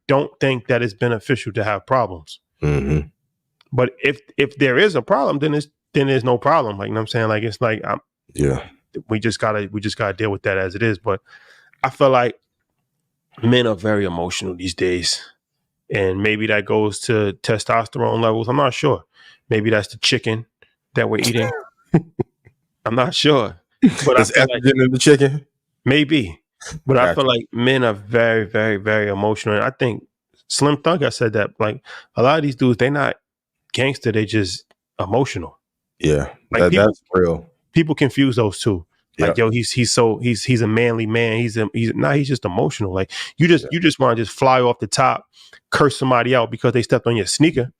don't think that it's beneficial to have problems. Mm-hmm. But if there is a problem, then there's no problem. Like, you know what I'm saying? Like, it's like, we just gotta deal with that as it is. But I feel like men are very emotional these days. And maybe that goes to testosterone levels. I'm not sure. Maybe that's the chicken that we're eating. I'm not sure. But is estrogen in the chicken? Maybe. But I feel like men are very, very, very emotional. And I think Slim Thug said that, like, a lot of these dudes, they're not gangster, they just emotional. Yeah. Like, that's real. People confuse those two. Like, yo, he's a manly man. He's just emotional. Like, you just want to just fly off the top, curse somebody out because they stepped on your sneaker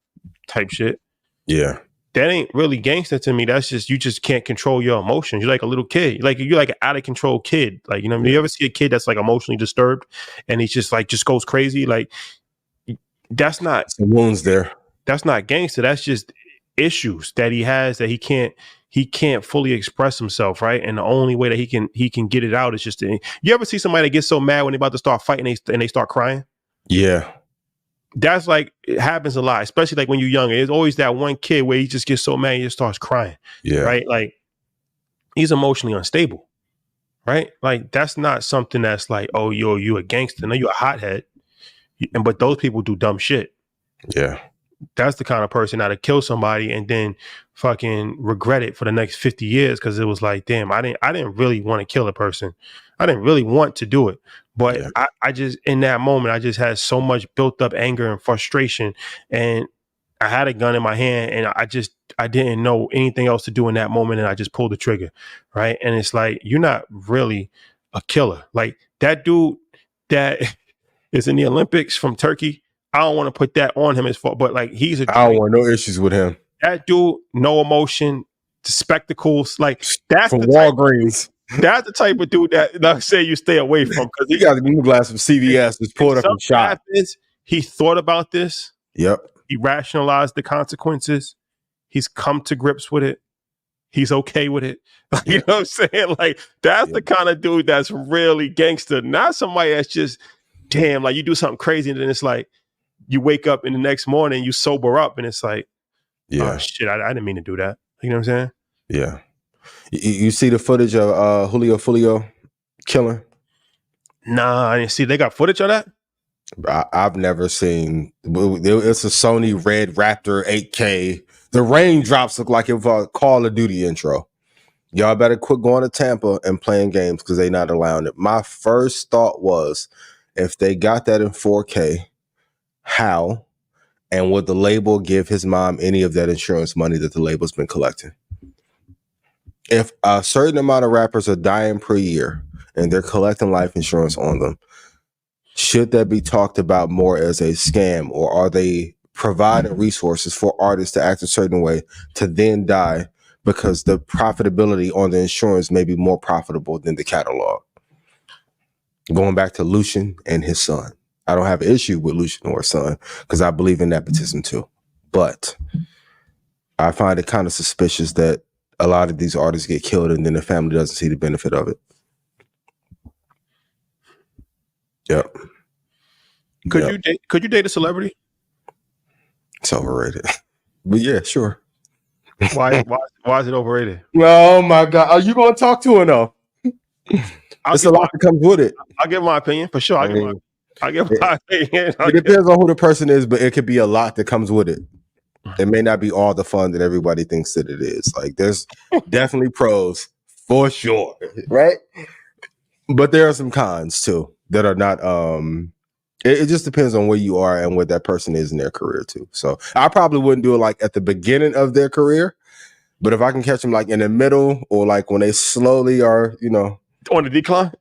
type shit. Yeah. That ain't really gangster to me. That's just, you just can't control your emotions. You're like a little kid. You're like an out of control kid. Like, you know, you ever see a kid that's like emotionally disturbed and he's just like, just goes crazy? Like, that's not some wounds there. That's not gangster. That's just issues that he has that he can't fully express himself, right? And the only way that he can get it out is just to, you ever see somebody that gets so mad when they're about to start fighting and they start crying? Yeah. That's like, it happens a lot, especially like when you're younger. There's always that one kid where he just gets so mad he just starts crying. Yeah. Right? Like, he's emotionally unstable. Right? Like, that's not something that's like, oh, you a gangster. No, you're a hothead. But those people do dumb shit. Yeah. That's the kind of person that'll kill somebody and then fucking regret it for the next 50 years because it was like, damn, I didn't really want to kill a person. I didn't really want to do it. But I just, in that moment, I just had so much built up anger and frustration. And I had a gun in my hand and I didn't know anything else to do in that moment. And I just pulled the trigger. Right. And it's like, you're not really a killer. Like, that dude that is in the Olympics from Turkey, I don't want to put that on him as far, but like, I don't want no issues with him. That dude, no emotion, the spectacles, like, that's from the Walgreens. That's the type of dude that I say you stay away from, because he got a new glass from CVS, just pulled up and shot. He thought about this. Yep. He rationalized the consequences. He's come to grips with it. He's okay with it. You know what I'm saying? Like, that's the kind of dude that's really gangster, not somebody that's just, damn, like, you do something crazy and then it's like, you wake up in the next morning, you sober up and it's like, oh shit, I didn't mean to do that. You know what I'm saying? Yeah. You see the footage of Julio killing? Nah, I didn't see. They got footage of that? I've never seen. It's a Sony Red Raptor 8K. The raindrops look like it was a Call of Duty intro. Y'all better quit going to Tampa and playing games because they're not allowing it. My first thought was, if they got that in 4K, how? And would the label give his mom any of that insurance money that the label's been collecting? If a certain amount of rappers are dying per year and they're collecting life insurance on them, should that be talked about more as a scam, or are they providing resources for artists to act a certain way to then die because the profitability on the insurance may be more profitable than the catalog? Going back to Lucian and his son. I don't have an issue with Lucian or his son because I believe in nepotism too. But I find it kind of suspicious that a lot of these artists get killed and then the family doesn't see the benefit of it. Yep. Could you date a celebrity? It's overrated. But yeah, sure. Why is it overrated? Oh my God. Are you going to talk to her though? There's a lot that comes with it. I'll give my opinion for sure. I'll give my opinion. It depends on who the person is, but it could be a lot that comes with it. It may not be all the fun that everybody thinks that it is. Like, there's definitely pros for sure, right? But there are some cons too that are not. It just depends on where you are and where that person is in their career too. So I probably wouldn't do it like at the beginning of their career, but if I can catch them like in the middle or like when they slowly are, on the decline,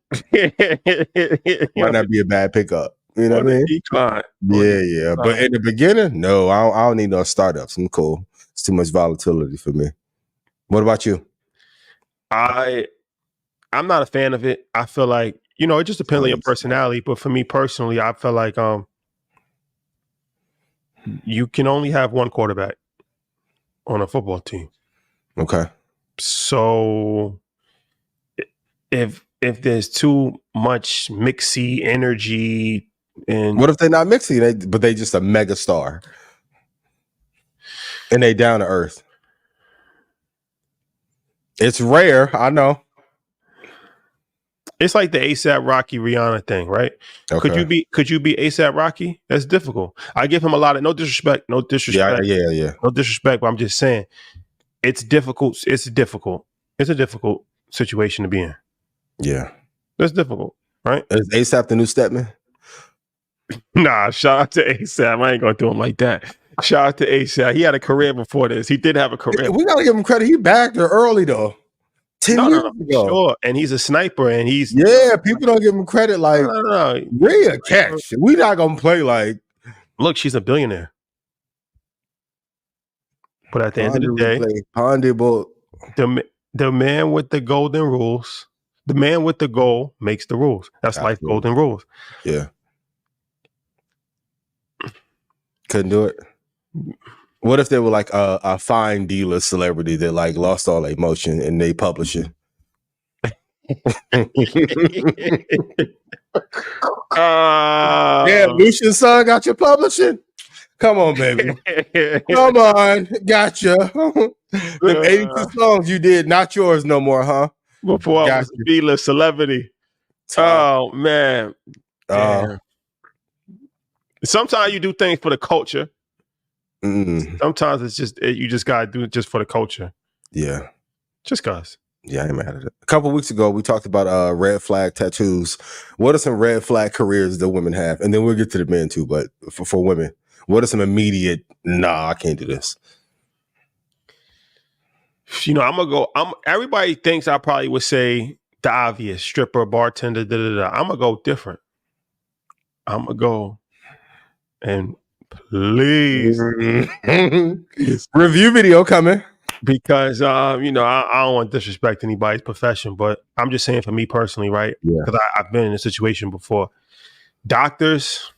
might not be a bad pickup. You know what I mean? Decline. Yeah. But in the beginning, no, I don't need no startups. I'm cool. It's too much volatility for me. What about you? I'm not a fan of it. I feel like, it just depends on your personality. But for me personally, I feel like you can only have one quarterback on a football team. Okay. So if there's too much mixy energy, and what if they're not mixy, but they just a mega star and they down to earth? It's rare, I know. It's like the ASAP Rocky Rihanna thing, right? Okay. Could you be ASAP Rocky? That's difficult. I give him a lot of no disrespect. Yeah. No disrespect, but I'm just saying it's difficult. It's difficult. It's a difficult situation to be in. Yeah. That's difficult, right? Is ASAP the new Stepman? Nah, shout out to ASAP. I ain't gonna do him like that. Shout out to ASAP. He had a career before this. He did have a career. We gotta give him credit. He backed her early though. 10 years ago. Sure. And he's a sniper, and he's people don't give him credit like we a catch. We not gonna play like look, she's a billionaire. But at the end of the day, the man with the golden rules, the man with the goal makes the rules. That's life golden rules. Yeah. Couldn't do it. What if they were like a fine dealer celebrity that like lost all their emotion and they publish it? Yeah, Lucian's son got your publishing. Come on, baby. Come on, gotcha. Them 82 songs you did, not yours no more, huh? Before I was a dealer celebrity. Oh man. Sometimes you do things for the culture. Sometimes it's just you just gotta do it just for the culture. Yeah, just cause. Yeah, I ain't mad at it. A couple of weeks ago, we talked about red flag tattoos. What are some red flag careers that women have? And then we'll get to the men too. But for women, what are some immediate? Nah, I can't do this. I'm gonna go. Everybody thinks I probably would say the obvious: stripper, bartender. I'm gonna go different. I'm gonna go and. Please. Review video coming. Because, I don't want to disrespect anybody's profession, but I'm just saying for me personally, right? Because I've been in a situation before. Doctors.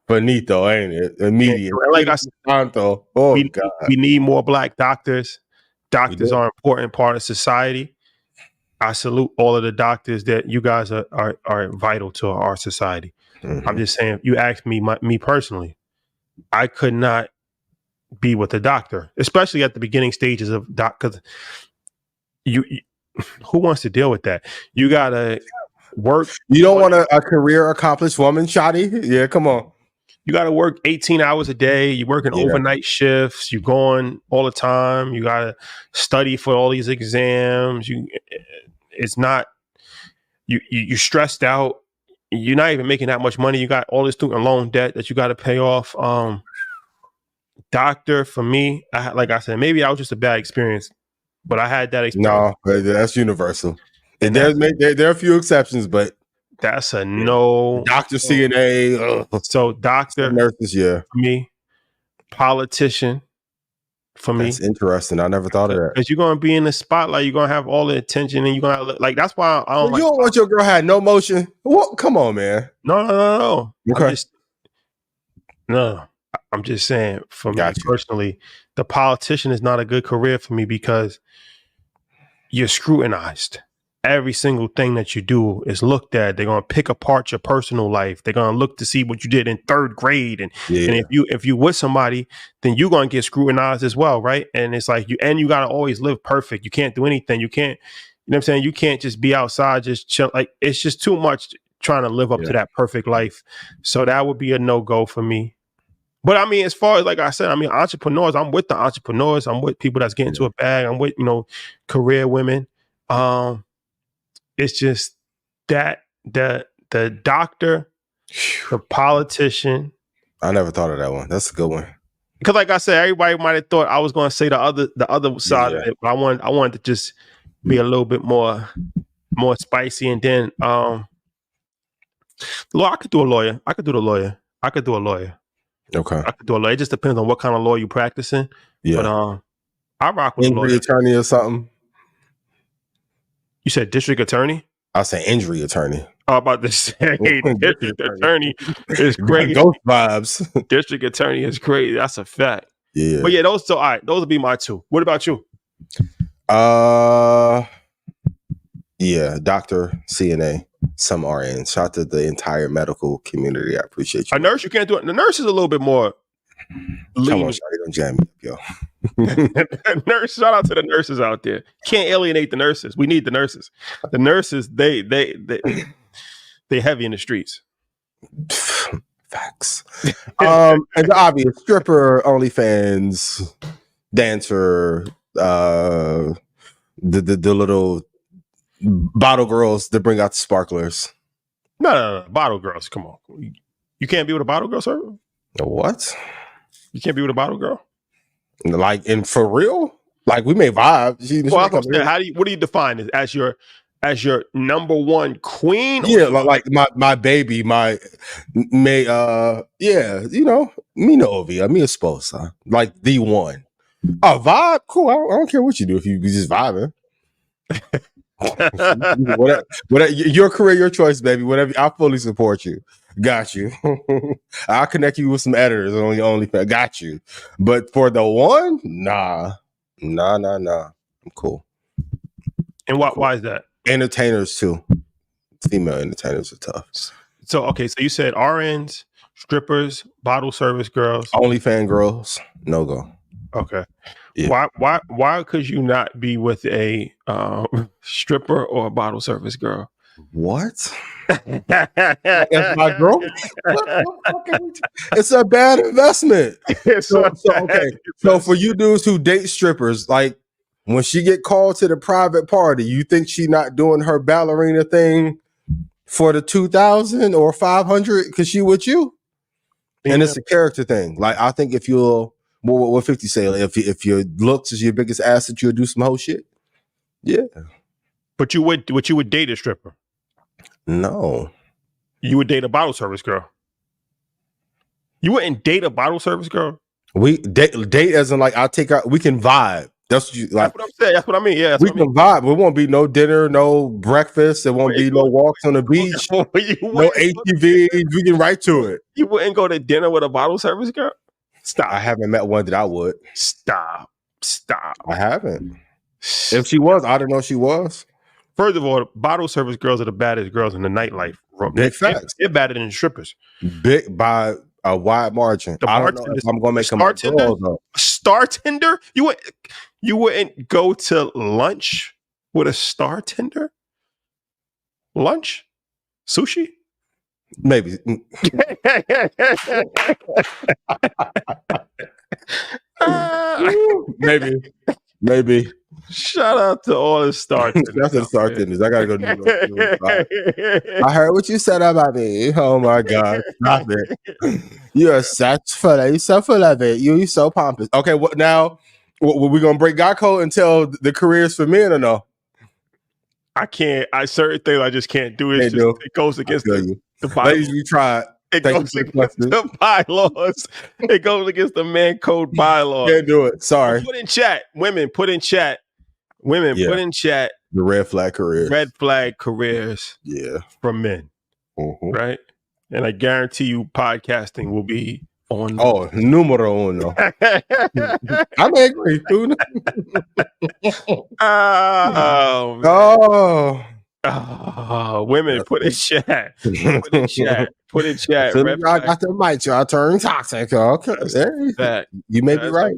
Finito, ain't it? Immediate. Like I said, God. We need more Black doctors. Doctors are an important part of society. I salute all of the doctors that you guys are vital to our society. Mm-hmm. I'm just saying, you asked me personally. I could not be with a doctor, especially at the beginning stages of because you who wants to deal with that? You gotta work. You don't want a career accomplished woman, Shotty? Yeah, come on. You got to work 18 hours a day. You're working overnight shifts. You're going all the time. You got to study for all these exams. It's not, you're stressed out. You're not even making that much money. You got all this student loan debt that you got to pay off. Doctor, for me, like I said, maybe I was just a bad experience, but I had that experience. No, that's universal. And there are a few exceptions, but that's a no. Doctor, CNA. So doctor, nurses, for me. Politician, for me. That's interesting. I never thought of that. Because you're going to be in the spotlight. You're going to have all the attention, and you're going to like. That's why I don't. You don't want your girl had no motion. What? Come on, man. No. Okay. I'm just saying. For me personally, the politician is not a good career for me because you're scrutinized. Every single thing that you do is looked at. They're going to pick apart your personal life. They're going to look to see what you did in third grade. And if you with somebody, then you're going to get scrutinized as well, right? And it's like you got to always live perfect. You can't do anything. You can't, you know what I'm saying? You can't just be outside, just chill. Like, it's just too much trying to live up to that perfect life. So that would be a no-go for me. But I mean, as far as, like I said, I mean, entrepreneurs, I'm with the entrepreneurs. I'm with people that's getting to a bag. I'm with, career women. It's just that the doctor, the politician. I never thought of that one. That's a good one. Because, like I said, everybody might have thought I was going to say the other side of it, but I wanted to just be a little bit more spicy. And then, I could do a lawyer. I could do the lawyer. I could do a lawyer. Okay. I could do a lawyer. It just depends on what kind of law you're practicing. Yeah. But I rock with a lawyer. Injury attorney or something. You said district attorney? I say injury attorney. I'm about to say district attorney is great. Ghost vibes. District attorney is great. That's a fact. Yeah. But yeah, those would be my two. What about you? Yeah, doctor, CNA, some RN. Shout out to the entire medical community. I appreciate you. A nurse, you can't do it. The nurse is a little bit more. Come on, Shawty, don't jam me up, yo. Nurse, shout out to the nurses out there. Can't alienate the nurses. We need the nurses. The nurses, they heavy in the streets. Facts. And the obvious stripper, OnlyFans, dancer, the little bottle girls that bring out the sparklers. No, bottle girls. Come on, you can't be with a bottle girl, sir. What? You can't be with a bottle girl. Like, and for real? Like, we may vibe. What do you define as your number one queen? Yeah, like my baby, me novia, mi esposa, like the one. Oh, vibe, cool. I don't care what you do if you just vibing. whatever, your career, your choice, baby. Whatever, I fully support you. Got you. I'll connect you with some editors on your OnlyFans. Got you. But for the one, nah. I'm cool. And why is that? Entertainers too. Female entertainers are tough. So you said RNs, strippers, bottle service girls, OnlyFans girls, no go. Okay. Yeah. Why could you not be with a stripper or a bottle service girl? What? That's my girl. It's a bad investment. So for you dudes who date strippers, like when she get called to the private party, you think she not doing her ballerina thing for the 2,000 or 500 because she with you? Yeah. And it's a character thing. Like, I think if you'll, what 50 say? If your looks is your biggest asset, you'll do some whole shit. Yeah. But you would date a stripper? No. You would date a bottle service girl? You wouldn't date a bottle service girl? We date as in, like, I'll take her, we can vibe. That's what you like. That's what I'm saying. That's what I mean. Yeah, we can vibe. It won't be no dinner, no breakfast. There won't be no walks on the beach, no ATVs. We can right to it. You wouldn't go to dinner with a bottle service girl? Stop. I haven't met one that I would. Stop. I haven't. If she was, I don't know if she was. First of all, bottle service girls are the baddest girls in the nightlife. Big facts. They're better than strippers. Big by a wide margin. I don't know if I'm going to make them a girl, though. Star tender? You wouldn't go to lunch with a star tender? Lunch? Sushi? Maybe. Maybe. Shout out to all the Star Tenders. That's the Star Tenders. I gotta go to New York. I heard what you said about me. Oh my God. Stop it. You are such full of, you're so full of it. You're so pompous. Okay, what now? We gonna break God code and tell the careers for men or no? I can't. Certain things I just can't do. It goes against the bylaws. Ladies, we tried. It goes against the bylaws. It goes against the man code bylaws. Can't do it. Sorry. Put in chat. Women, put in chat. Women, put in chat. The red flag careers. Red flag careers. Yeah. For men. Right? And I guarantee you podcasting will be on. Oh, numero uno. I'm angry. Women, put in chat. Put in chat. Put in chat. I got the mic, y'all turn toxic. Okay. You may be right.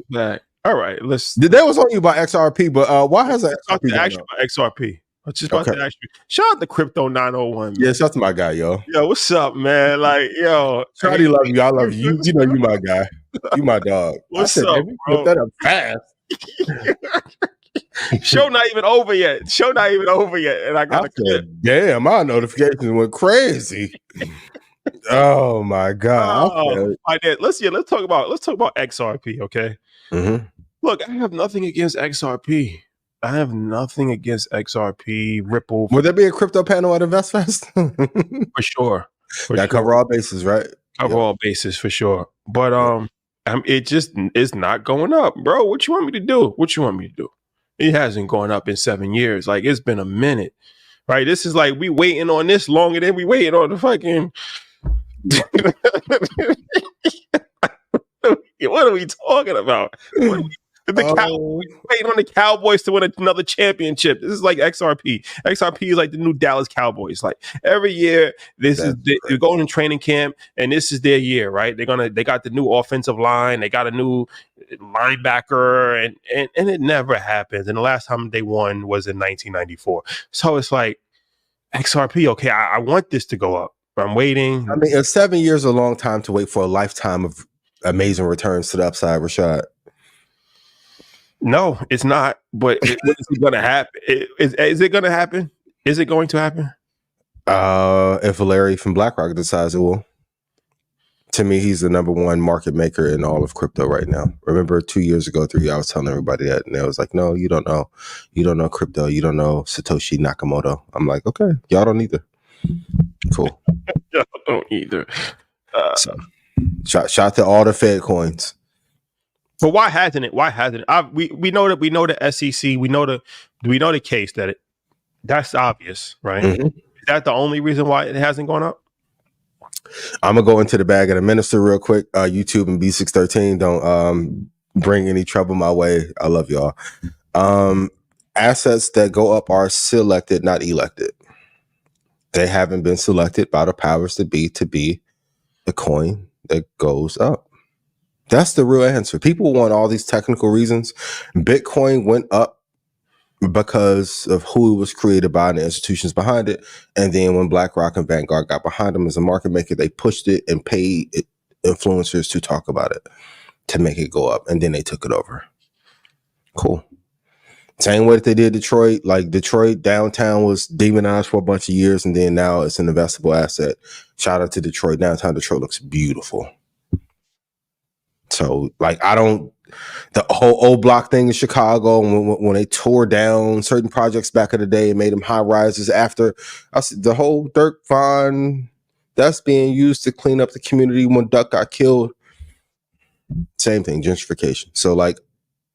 All right, let's. That was on you by XRP, but why has XRP actually by XRP? I was just about to ask you. Shout out to Crypto 901. Man. Yeah, shout out to my guy, yo. Yo, what's up, man? Like, yo, Shawty love you. I love you. You know you my guy. You my dog. What's up, bro? Put that up fast. Show not even over yet. And I got damn, my notifications went crazy. Oh my God. Let's talk about XRP, okay? Mm-hmm. Look, I have nothing against XRP. Ripple. Will there be a crypto panel at InvestFest? For sure. Cover all bases, right? Cover all bases for sure. But it just is not going up, bro. What you want me to do? It hasn't gone up in 7 years. Like, it's been a minute, right? This is like we waiting on this longer than we waiting on the fucking. What are we talking about? Waiting on the Cowboys to win another championship. This is like XRP. XRP is like the new Dallas Cowboys. Like every year, they're going in training camp, and this is their year, right? They got the new offensive line, they got a new linebacker, and it never happens. And the last time they won was in 1994. So it's like XRP. Okay, I want this to go up. I'm waiting. I mean, 7 years is a long time to wait for a lifetime of amazing returns to the upside, Rashad. No, it's not. But is it going to happen? Is it going to happen? Is it going to happen? If Larry from BlackRock decides it will. To me, he's the number one market maker in all of crypto right now. Remember 2 years ago, 3 years, I was telling everybody that, and they was like, no, you don't know. You don't know crypto. You don't know Satoshi Nakamoto. I'm like, okay, y'all don't either. Cool. Y'all don't either. So, shout to all the Fed coins. But why hasn't it? We know the SEC. We know the case that's obvious, right? Mm-hmm. Is that the only reason why it hasn't gone up? I'm gonna go into the bag of the minister real quick. YouTube and B613 don't bring any trouble my way. I love y'all. Assets that go up are selected, not elected. They haven't been selected by the powers that be to be the coin that goes up. That's the real answer. People want all these technical reasons. Bitcoin went up because of who it was created by and the institutions behind it. And then when BlackRock and Vanguard got behind them as a market maker, they pushed it and paid influencers to talk about it to make it go up. And then they took it over. Cool. Same way that they did Detroit. Like Detroit downtown was demonized for a bunch of years, and then now it's an investable asset. Shout out to Detroit. Downtown Detroit looks beautiful. So, like, the whole old block thing in Chicago, when they tore down certain projects back in the day and made them high rises after the whole Dirk Von, that's being used to clean up the community when Duck got killed. Same thing, gentrification. So, like,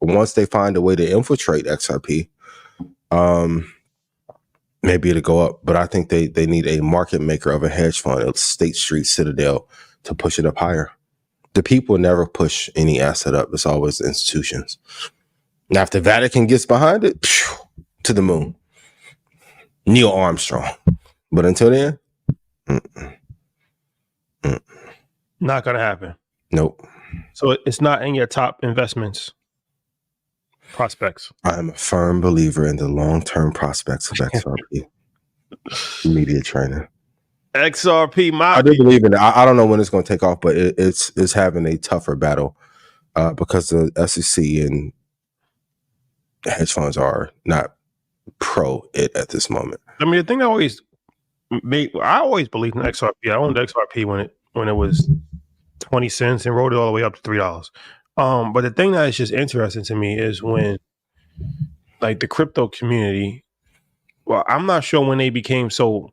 once they find a way to infiltrate XRP, maybe it'll go up. But I think they need a market maker of a hedge fund, a State Street Citadel, to push it up higher. The people never push any asset up. It's always institutions. Now, if the Vatican gets behind it, to the moon. Neil Armstrong. But until then, not going to happen. Nope. So it's not in your top investments prospects. I am a firm believer in the long-term prospects of XRP. Media trainer. XRP, I do believe in it. I don't know when it's going to take off, but it's having a tougher battle because the SEC and hedge funds are not pro it at this moment. I mean, the thing that always I always believed in XRP. I owned XRP when it was 20 cents and rode it all the way up to $3. But the thing that is just interesting to me is when, like, the crypto community, well, I'm not sure when they became so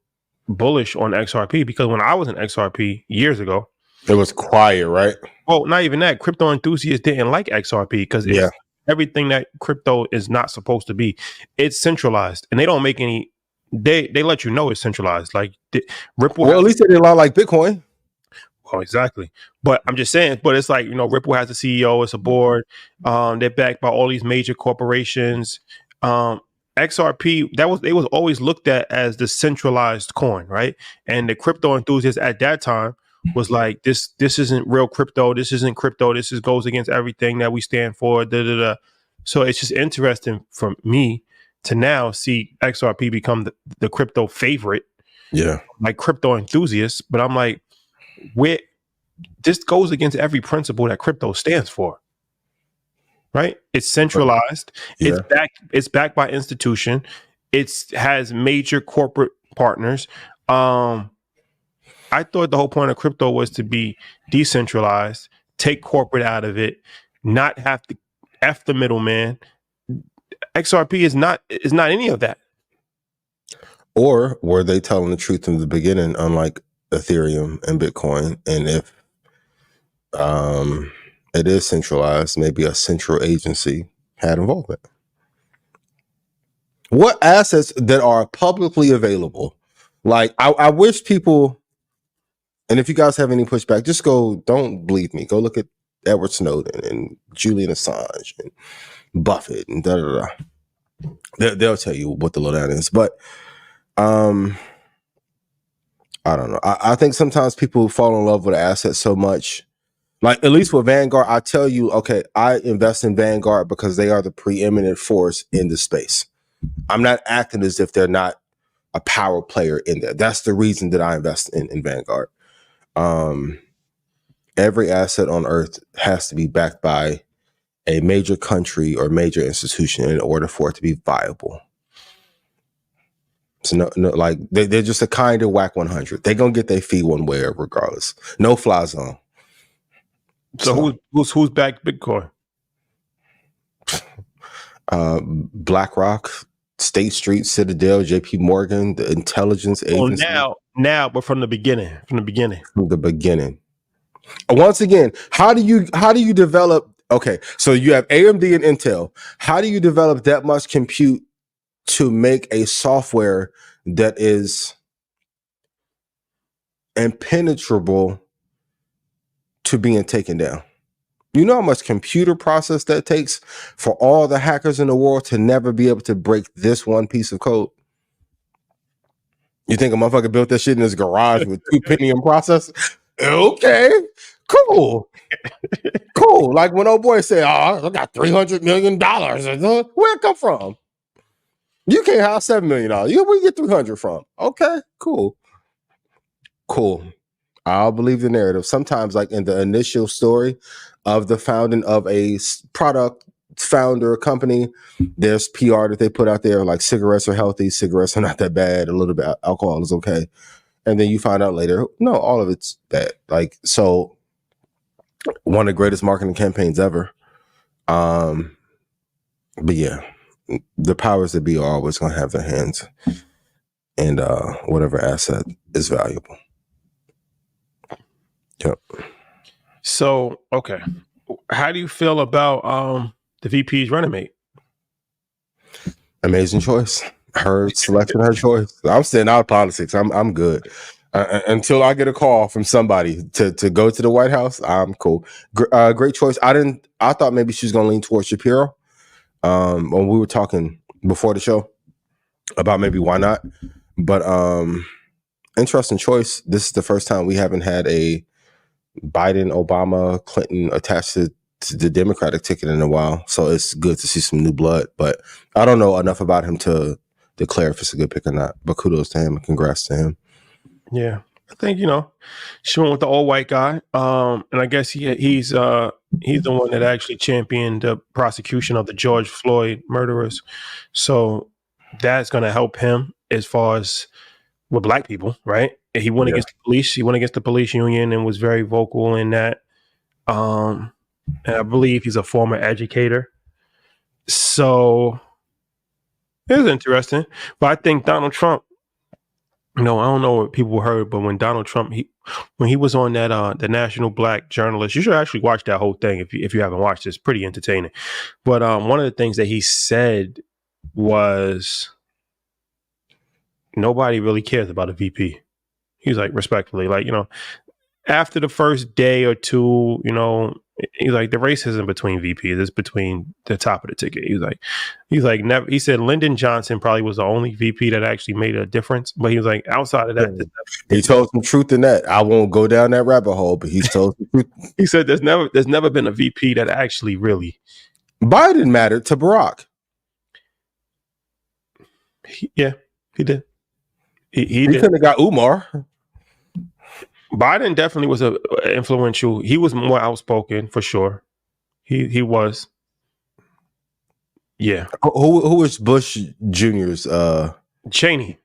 bullish on XRP, because when I was in XRP years ago, it was quiet, right? Well, not even that. Crypto enthusiasts didn't like XRP because it's everything that crypto is not supposed to be. It's centralized, and they don't make any. They let you know it's centralized. Like Ripple. Well, at least they did a lot like Bitcoin. Well, exactly. But I'm just saying. But it's like, you know, Ripple has a CEO, it's a board. They're backed by all these major corporations. XRP, it was always looked at as the centralized coin, right? And the crypto enthusiasts at that time was like, this isn't real crypto. This isn't crypto. This goes against everything that we stand for. So it's just interesting for me to now see XRP become the crypto favorite. Yeah, like crypto enthusiasts. But I'm like, this goes against every principle that crypto stands for. Right? It's centralized. Yeah. It's backed by institution. It has major corporate partners. I thought the whole point of crypto was to be decentralized, take corporate out of it, not have to F the middleman. XRP is not any of that. Or were they telling the truth in the beginning, unlike Ethereum and Bitcoin? And if it is centralized, maybe a central agency had involvement. What assets that are publicly available? Like, I wish people, and if you guys have any pushback, just don't believe me. Go look at Edward Snowden and Julian Assange and Buffett and da-da-da. They'll tell you what the lowdown is. But I don't know. I think sometimes people fall in love with assets so much. Like, at least with Vanguard, I tell you, okay, I invest in Vanguard because they are the preeminent force in the space. I'm not acting as if they're not a power player in there. That's the reason that I invest in Vanguard. Every asset on earth has to be backed by a major country or major institution in order for it to be viable. So no, like they're just a kind of whack 100. They're gonna get their fee one way regardless. No fly zone. So who's backed Bitcoin? BlackRock, State Street, Citadel, JP Morgan, the intelligence agency. Now, but from the beginning. Once again, how do you develop? Okay, so you have AMD and Intel. How do you develop that much compute to make a software that is impenetrable to being taken down? You know how much computer process that takes for all the hackers in the world to never be able to break this one piece of code? You think a motherfucker built that shit in his garage with 2 Pentium processors? Okay, cool. Cool. Like when old boy said, "Oh, I got $300 million." Where it come from? You can't have $7 million. Where you get 300 from? Okay, cool. I'll believe the narrative. Sometimes, like in the initial story of the founding of a product founder company, there's PR that they put out there, like cigarettes are healthy, cigarettes are not that bad, a little bit of alcohol is okay. And then you find out later, no, all of it's bad. Like, so one of the greatest marketing campaigns ever. But yeah, the powers that be are always going to have their hands in whatever asset is valuable. Yep. So, okay. How do you feel about the VP's running mate? Amazing choice. Her selection, her choice. I'm staying out of politics. I'm good. Until I get a call from somebody to go to the White House, I'm cool. Great choice. I thought maybe she was going to lean towards Shapiro. When we were talking before the show about maybe why not, but interesting choice. This is the first time we haven't had a Biden, Obama, Clinton attached to the Democratic ticket in a while, so it's good to see some new blood. But I don't know enough about him to declare if it's a good pick or not. But kudos to him and congrats to him. Yeah, I think, she went with the old white guy. And I guess he's the one that actually championed the prosecution of the George Floyd murderers. So that's going to help him as far as with black people, right? And he went against the police. He went against the police union and was very vocal in that. And I believe he's a former educator. So it was interesting. But I think Donald Trump, I don't know what people heard, but when Donald Trump, when he was on that the National Black Journalist, you should actually watch that whole thing if you haven't watched it. It's pretty entertaining. But one of the things that he said was nobody really cares about a VP. He's like, respectfully, like, after the first day or two, he's like, the race isn't between VPs, it's between the top of the ticket. He said Lyndon Johnson probably was the only VP that actually made a difference. But he was like, outside of that, he told some truth in that. I won't go down that rabbit hole, but he's told some truth. He said there's never been a VP that actually really. Biden mattered to Barack. He did. He couldn't have got Umar. Biden definitely was influential. He was more outspoken for sure. He was. Yeah. Who was Bush Jr.'s? Cheney.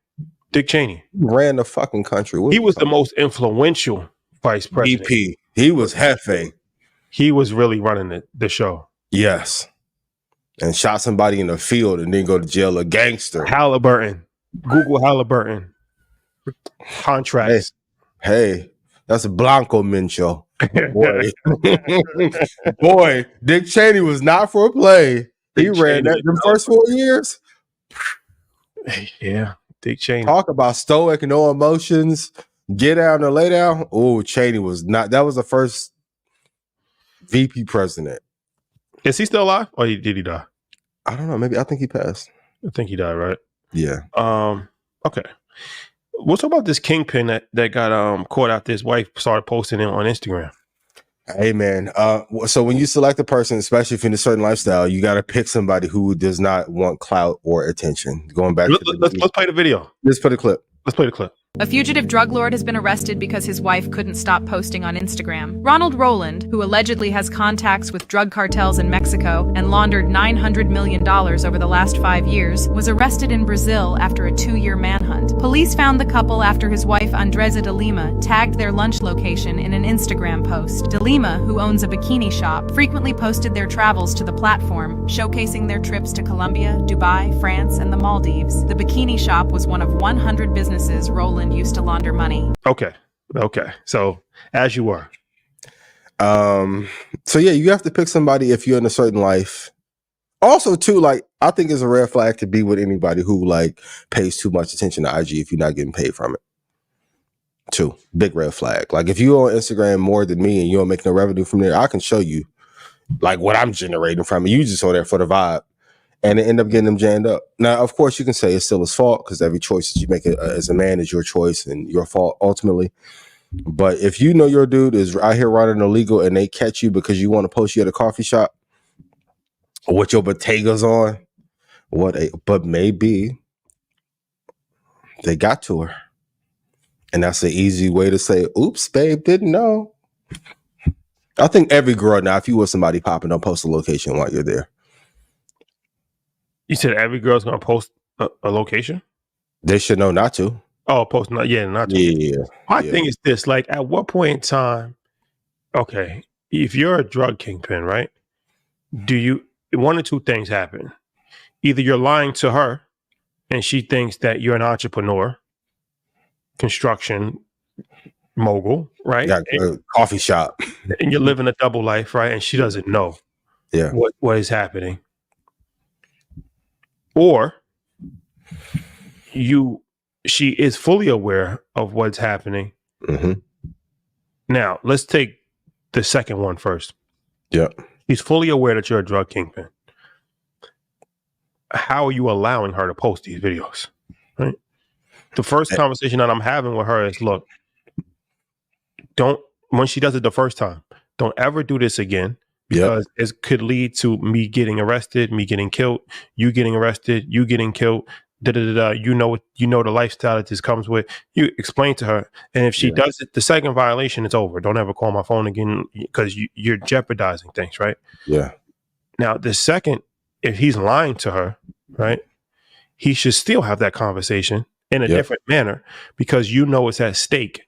Dick Cheney. Ran the fucking country. He was the most influential vice president. VP. He was Hefe. He was really running the show. Yes. And shot somebody in the field and then go to jail, a gangster. Halliburton. Google Halliburton. Contracts. Hey, that's a Blanco Mincho. Boy, Dick Cheney was not for a play. He ran that the first 4 years. Yeah, Dick Cheney. Talk about stoic, no emotions, get down or lay down. Oh, Cheney was not. That was the first VP president. Is he still alive, or did he die? I don't know. Maybe I think he passed. I think he died, right? Yeah. Okay. We'll talk about this Kingpin that got caught after his wife started posting it on Instagram. Hey man, so when you select a person, especially if you're in a certain lifestyle, you got to pick somebody who does not want clout or attention. Going back, let's play the video. Let's play the clip. Let's play the clip. A fugitive drug lord has been arrested because his wife couldn't stop posting on Instagram. Ronald Rowland, who allegedly has contacts with drug cartels in Mexico and laundered $900 million over the last 5 years, was arrested in Brazil after a 2-year manhunt. Police found the couple after his wife Andresa de Lima tagged their lunch location in an Instagram post. De Lima, who owns a bikini shop, frequently posted their travels to the platform, showcasing their trips to Colombia, Dubai, France, and the Maldives. The bikini shop was one of 100 businesses Rowland used to launder money. Okay. So as you were. So yeah, you have to pick somebody if you're in a certain life. Also, too, like I think it's a red flag to be with anybody who like pays too much attention to IG if you're not getting paid from it. Too big red flag. Like if you're on Instagram more than me and you don't make no revenue from there, I can show you like what I'm generating from it. You just on there for the vibe. And it end up getting them jammed up. Now, of course, you can say it's still his fault because every choice that you make as a man is your choice and your fault ultimately. But if you know your dude is out here running illegal and they catch you because you want to post you at a coffee shop with your Bottega's on, but maybe they got to her. And that's an easy way to say, oops, babe, didn't know. I think every girl now, if you want somebody popping, don't post a location while you're there. You said every girl's gonna post a location? They should know not to. Oh, not to. Yeah. My thing is this: like, at what point in time? Okay, if you're a drug kingpin, right? One or two things happen. Either you're lying to her, and she thinks that you're an entrepreneur, construction mogul, right? Got a coffee shop, and you're living a double life, right? And she doesn't know, what is happening. Or she is fully aware of what's happening. Mm-hmm. Now, let's take the second one first. Yeah. She's fully aware that you're a drug kingpin. How are you allowing her to post these videos? Right? The first conversation that I'm having with her is, look, when she does it the first time, don't ever do this again. Because it could lead to me getting arrested, me getting killed, you getting arrested, you getting killed. You know the lifestyle that this comes with. You explain to her, and if she does it, the second violation, it's over. Don't ever call my phone again because you're jeopardizing things, right? Yeah. Now the second, if he's lying to her, right, he should still have that conversation in a different manner because you know it's at stake.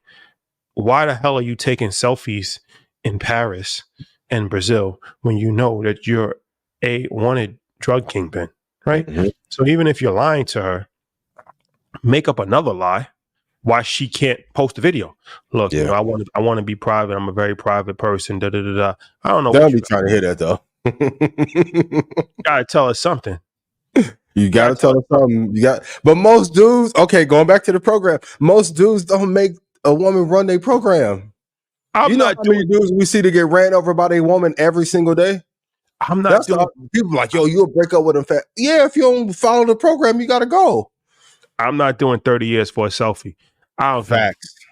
Why the hell are you taking selfies in Paris and Brazil when you know that you're a wanted drug kingpin, right? Mm-hmm. So even if you're lying to her, make up another lie why she can't post a video. Look, you know, I want to be private. I'm a very private person. I don't know. They'll be trying to hear that though. Gotta tell her something. You gotta tell her something. But most dudes, okay, going back to the program, most dudes don't make a woman run their program. You know how many dudes we see to get ran over by a woman every single day? I'm not doing. People like, yo, you'll break up with them fast. Yeah, if you don't follow the program, you gotta go. I'm not doing 30 years for a selfie. I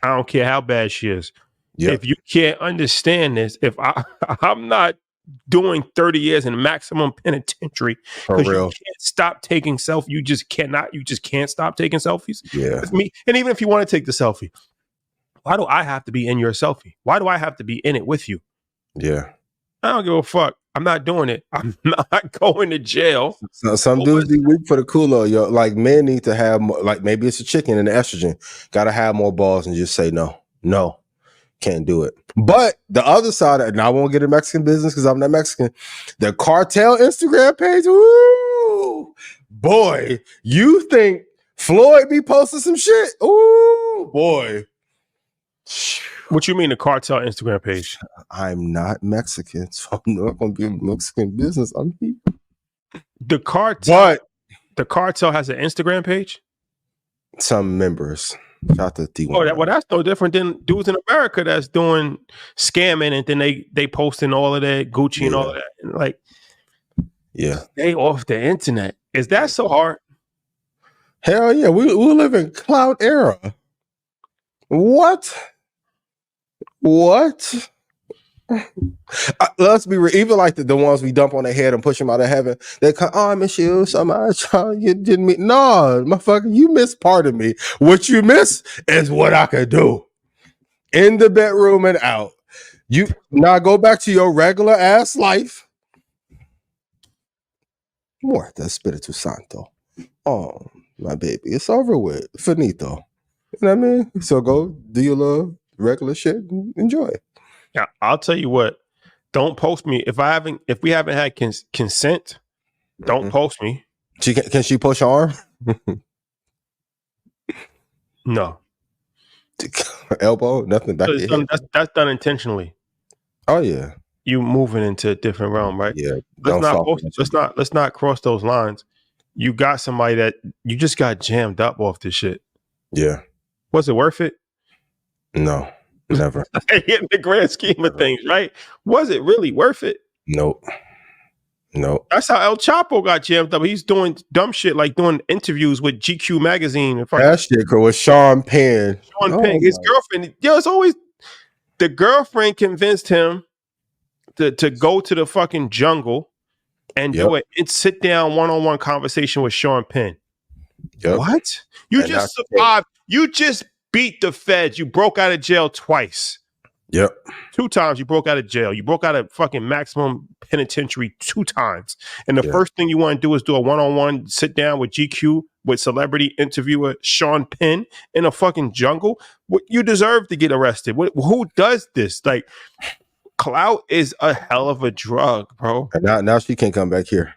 don't care how bad she is. Yep. If you can't understand this, if I'm not doing 30 years in maximum penitentiary because you can't stop taking selfies. You just can't stop taking selfies. Yeah. With me. And even if you want to take the selfie, why do I have to be in your selfie? Why do I have to be in it with you? Yeah. I don't give a fuck. I'm not doing it. I'm not going to jail. Some dudes be weak for the culo. Yo, like men need to have more, like maybe it's a chicken and the estrogen. Got to have more balls and just say no, can't do it. But the other side, and I won't get in Mexican business because I'm not Mexican. The cartel Instagram page, ooh, boy, you think Floyd be posting some shit? Ooh, boy. What you mean the cartel Instagram page? I'm not Mexican, so I'm not going to be in Mexican business. I'm here. The cartel has an Instagram page? Some members. Shout to T1. Well, that's no different than dudes in America that's doing scamming and then they posting all of that Gucci and all of that. And like, stay off the internet. Is that so hard? Hell yeah. We live in cloud era. What? Let's be real. Even like the ones we dump on their head and push them out of heaven, they come, oh, I miss you so much. Oh, you didn't meet. No, motherfucker, you missed part of me. What you miss is what I could do in the bedroom and out. You now go back to your regular ass life. Muerta Espiritu Santo. Oh, my baby, it's over with. Finito. You know what I mean? So go do your little regular shit and enjoy it. Yeah, I'll tell you what. Don't post me if we haven't had consent. Don't post me. Can she push her arm? No. Elbow, nothing back there. That's done intentionally. Oh yeah. You moving into a different realm, right? Yeah. Let's not cross those lines. You got somebody that you just got jammed up off this shit. Yeah. Was it worth it? No, never. In the grand scheme of things, right? Was it really worth it? Nope. That's how El Chapo got jammed up. He's doing dumb shit like doing interviews with GQ magazine. That shit with Sean Penn. His girlfriend. It's always the girlfriend convinced him to go to the fucking jungle and do it and sit down one-on-one conversation with Sean Penn. Yep. What? You just survived. You just beat the feds. You broke out of jail twice. Yep. 2 times you broke out of jail. You broke out of fucking maximum penitentiary 2 times. And the first thing you want to do is do a one-on-one sit down with GQ with celebrity interviewer Sean Penn in a fucking jungle. You deserve to get arrested. Who does this? Like, clout is a hell of a drug, bro. And now she can't come back here.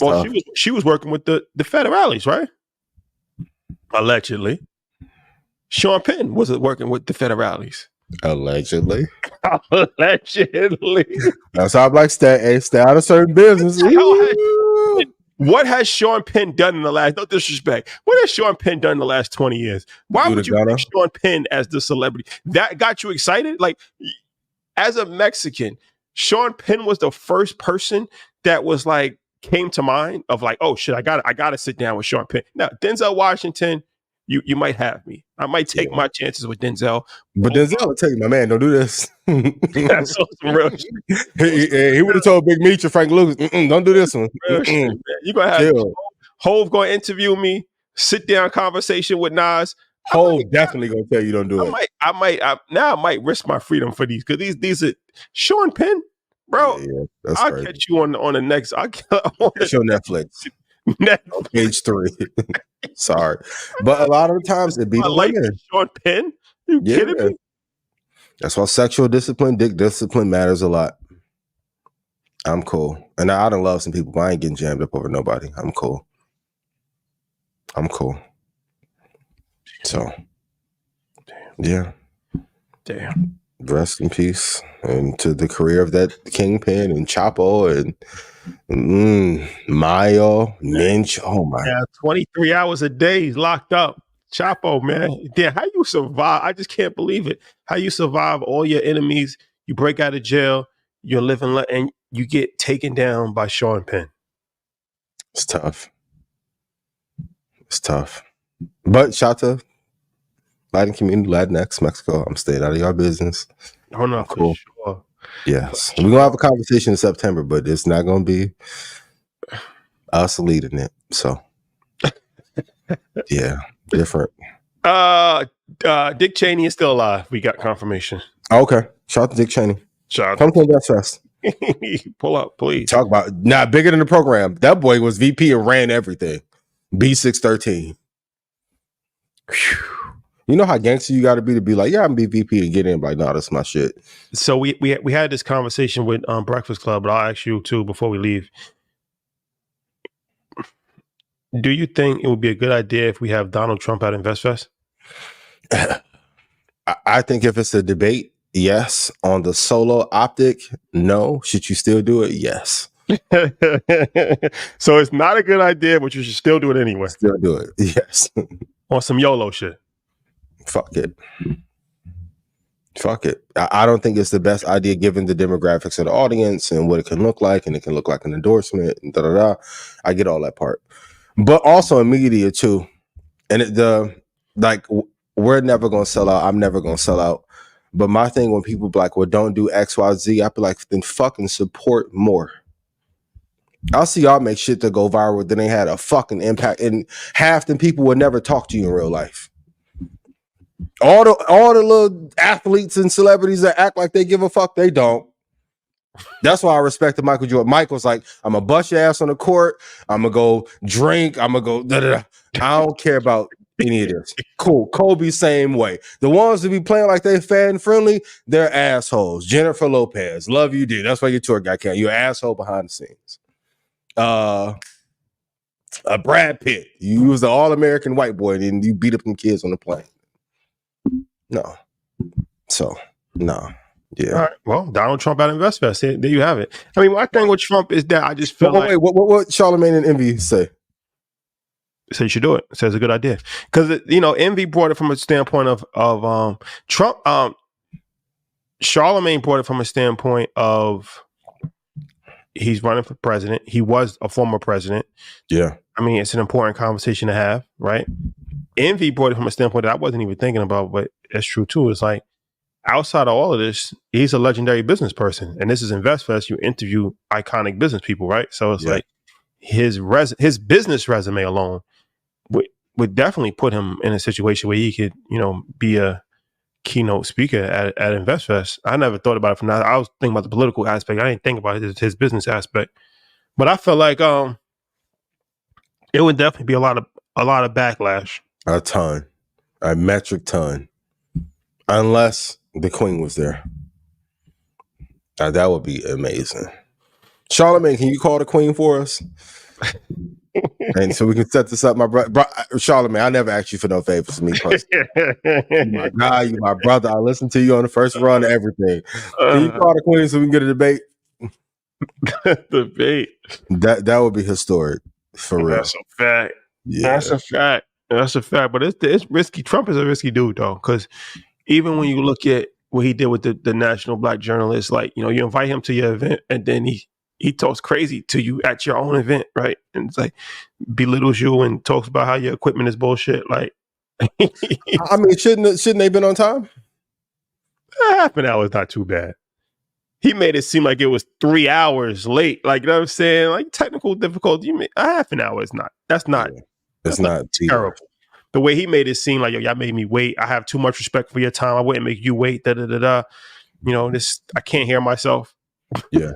Well, she was working with the federales, right? Allegedly. Sean Penn was working with the federales. Allegedly. Allegedly. That's how I'm like, stay out of certain business. What has Sean Penn done in the last, no disrespect, what has Sean Penn done in the last 20 years? Why would you pick Sean Penn as the celebrity? That got you excited? Like, as a Mexican, Sean Penn was the first person that was like, came to mind of like, oh shit, I gotta sit down with Sean Penn. Now, Denzel Washington, you might have me. I might take my chances with Denzel. But Denzel will tell you, my man, don't do this. That's some real shit. He would have told Big Meech or Frank Lucas, don't do this one. Shit, you're gonna have Hov gonna interview me, sit down conversation with Nas. Hov definitely gonna tell you don't do it. I might risk my freedom for these because these are Sean Penn, bro. Yeah, that's I'll crazy. catch you on the next. It's your Netflix. Page 3. Sorry, but a lot of the times it be the women. Sean Penn. You kidding me? That's why sexual discipline, dick discipline matters a lot. I'm cool, and I don't love some people, but I ain't getting jammed up over nobody. I'm cool. So, yeah. Damn. Rest in peace, and to the career of that Kingpin and Chapo and Mayo, Ninja. Oh my! Yeah, 23 hours a day he's locked up. Chapo, man. Damn, how you survive? I just can't believe it. How you survive all your enemies? You break out of jail, you're living, and you get taken down by Sean Penn. It's tough. But shout to Latin community, Latinx, Mexico. I'm staying out of your business. Oh no, cool. Sure. Yes, we're gonna have a conversation in September, but it's not gonna be us leading it. So, yeah, different. Dick Cheney is still alive. We got confirmation. Okay, shout out to Dick Cheney. Come to Invest Fest. Pull up, please. Talk about bigger than the program. That boy was VP and ran everything. B613. You know how gangster you got to be like, yeah, I'm be VP and get in. Like, no, that's my shit. So we had this conversation with Breakfast Club, but I'll ask you too before we leave. Do you think it would be a good idea if we have Donald Trump at InvestFest? I think if it's a debate, yes. On the solo optic, no. Should you still do it? Yes. So it's not a good idea, but you should still do it anyway. Still do it. Yes. On some YOLO shit. Fuck it. I don't think it's the best idea given the demographics of the audience and what it can look like, and it can look like an endorsement and da-da-da. I get all that part. But also in media too. And we're never going to sell out. I'm never going to sell out. But my thing when people be like, well, don't do X, Y, Z, I be like, then fucking support more. I'll see y'all make shit to go viral, then they had a fucking impact. And half the people would never talk to you in real life. All the little athletes and celebrities that act like they give a fuck, they don't. That's why I respected Michael Jordan. Michael's like, I'm gonna bust your ass on the court. I'm gonna go drink. I'm gonna go da-da-da. I don't care about any of this. Cool. Kobe, same way. The ones that be playing like they fan friendly, they're assholes. Jennifer Lopez, love you, dude. That's why your tour guy can't. You're an asshole behind the scenes. Brad Pitt, you was the all-American white boy, and then you beat up them kids on the plane. No. So, no. Yeah. All right. Well, Donald Trump at InvestFest. There you have it. I mean, my thing with Trump is that I just feel like... What Charlemagne and Envy say? So you should do it. So it's a good idea. Because, Envy brought it from a standpoint of Trump. Charlemagne brought it from a standpoint of he's running for president. He was a former president. Yeah. I mean, it's an important conversation to have, right? Envy brought it from a standpoint that I wasn't even thinking about, but it's true too. It's like, outside of all of this, he's a legendary business person. And this is InvestFest. You interview iconic business people, right? So it's like his business resume alone would definitely put him in a situation where he could, be a keynote speaker at InvestFest. I never thought about it from that. I was thinking about the political aspect. I didn't think about his business aspect. But I felt like it would definitely be a lot of backlash. A ton. A metric ton. Unless the Queen was there. That would be amazing. Charlemagne, can you call the Queen for us? And so we can set this up, my brother. Charlemagne, I never asked you for no favors, me personally. My guy, you my brother. I listened to you on the first run of everything. Can you call the Queen so we can get a debate? Debate. That would be historic, for real. That's a fact. Yeah. That's a fact. But it's risky. Trump is a risky dude, though, because even when you look at what he did with the National Black Journalist, like, you invite him to your event and then he talks crazy to you at your own event, right? And it's like belittles you and talks about how your equipment is bullshit. Like, I mean, shouldn't they been on time? Half an hour is not too bad. he made it seem like it was 3 hours late. Like, you know what I'm saying? Like, technical difficulty, a half an hour is not. That's not. Yeah. That's not terrible. The way he made it seem like, yo, y'all made me wait. I have too much respect for your time. I wouldn't make you wait. Da da da da. You know, this. I can't hear myself. Yeah.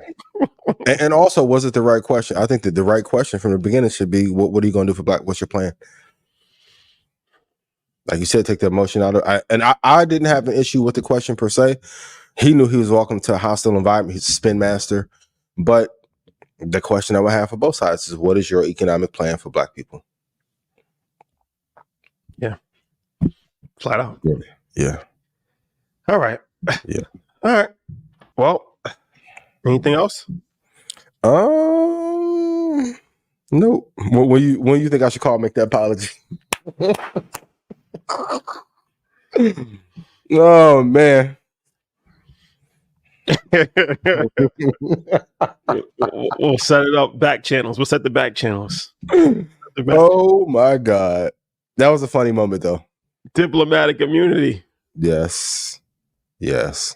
And also, was it the right question? I think that the right question from the beginning should be, what are you going to do for Black? What's your plan? Like you said, take the emotion out of it. I didn't have an issue with the question per se. He knew he was welcome to a hostile environment. He's a spin master. But the question I would have for both sides is, what is your economic plan for Black people? Yeah. Flat out. Yeah. All right. Yeah. All right. Well, anything else? Nope. When you think I should call, make that apology? Oh man. We'll set it up back channels. We'll set the back channels. Oh my God. That was a funny moment though. Diplomatic immunity. Yes. It's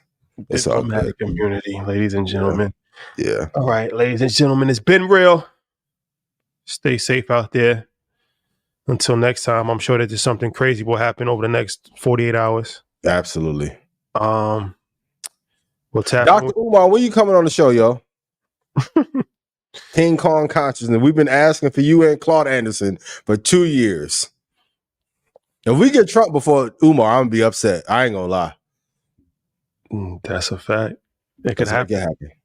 Diplomatic immunity, ladies and gentlemen. Yeah. All right, ladies and gentlemen, it's been real. Stay safe out there. Until next time, I'm sure that there's something crazy will happen over the next 48 hours. Absolutely. We'll tap Dr. Umar, when you coming on the show, yo? King Kong Consciousness. We've been asking for you and Claude Anderson for 2 years. If we get Trump before Umar, I'm gonna be upset. I ain't gonna lie. That's a fact. That could happen.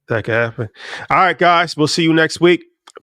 That That could happen. All right, guys. We'll see you next week.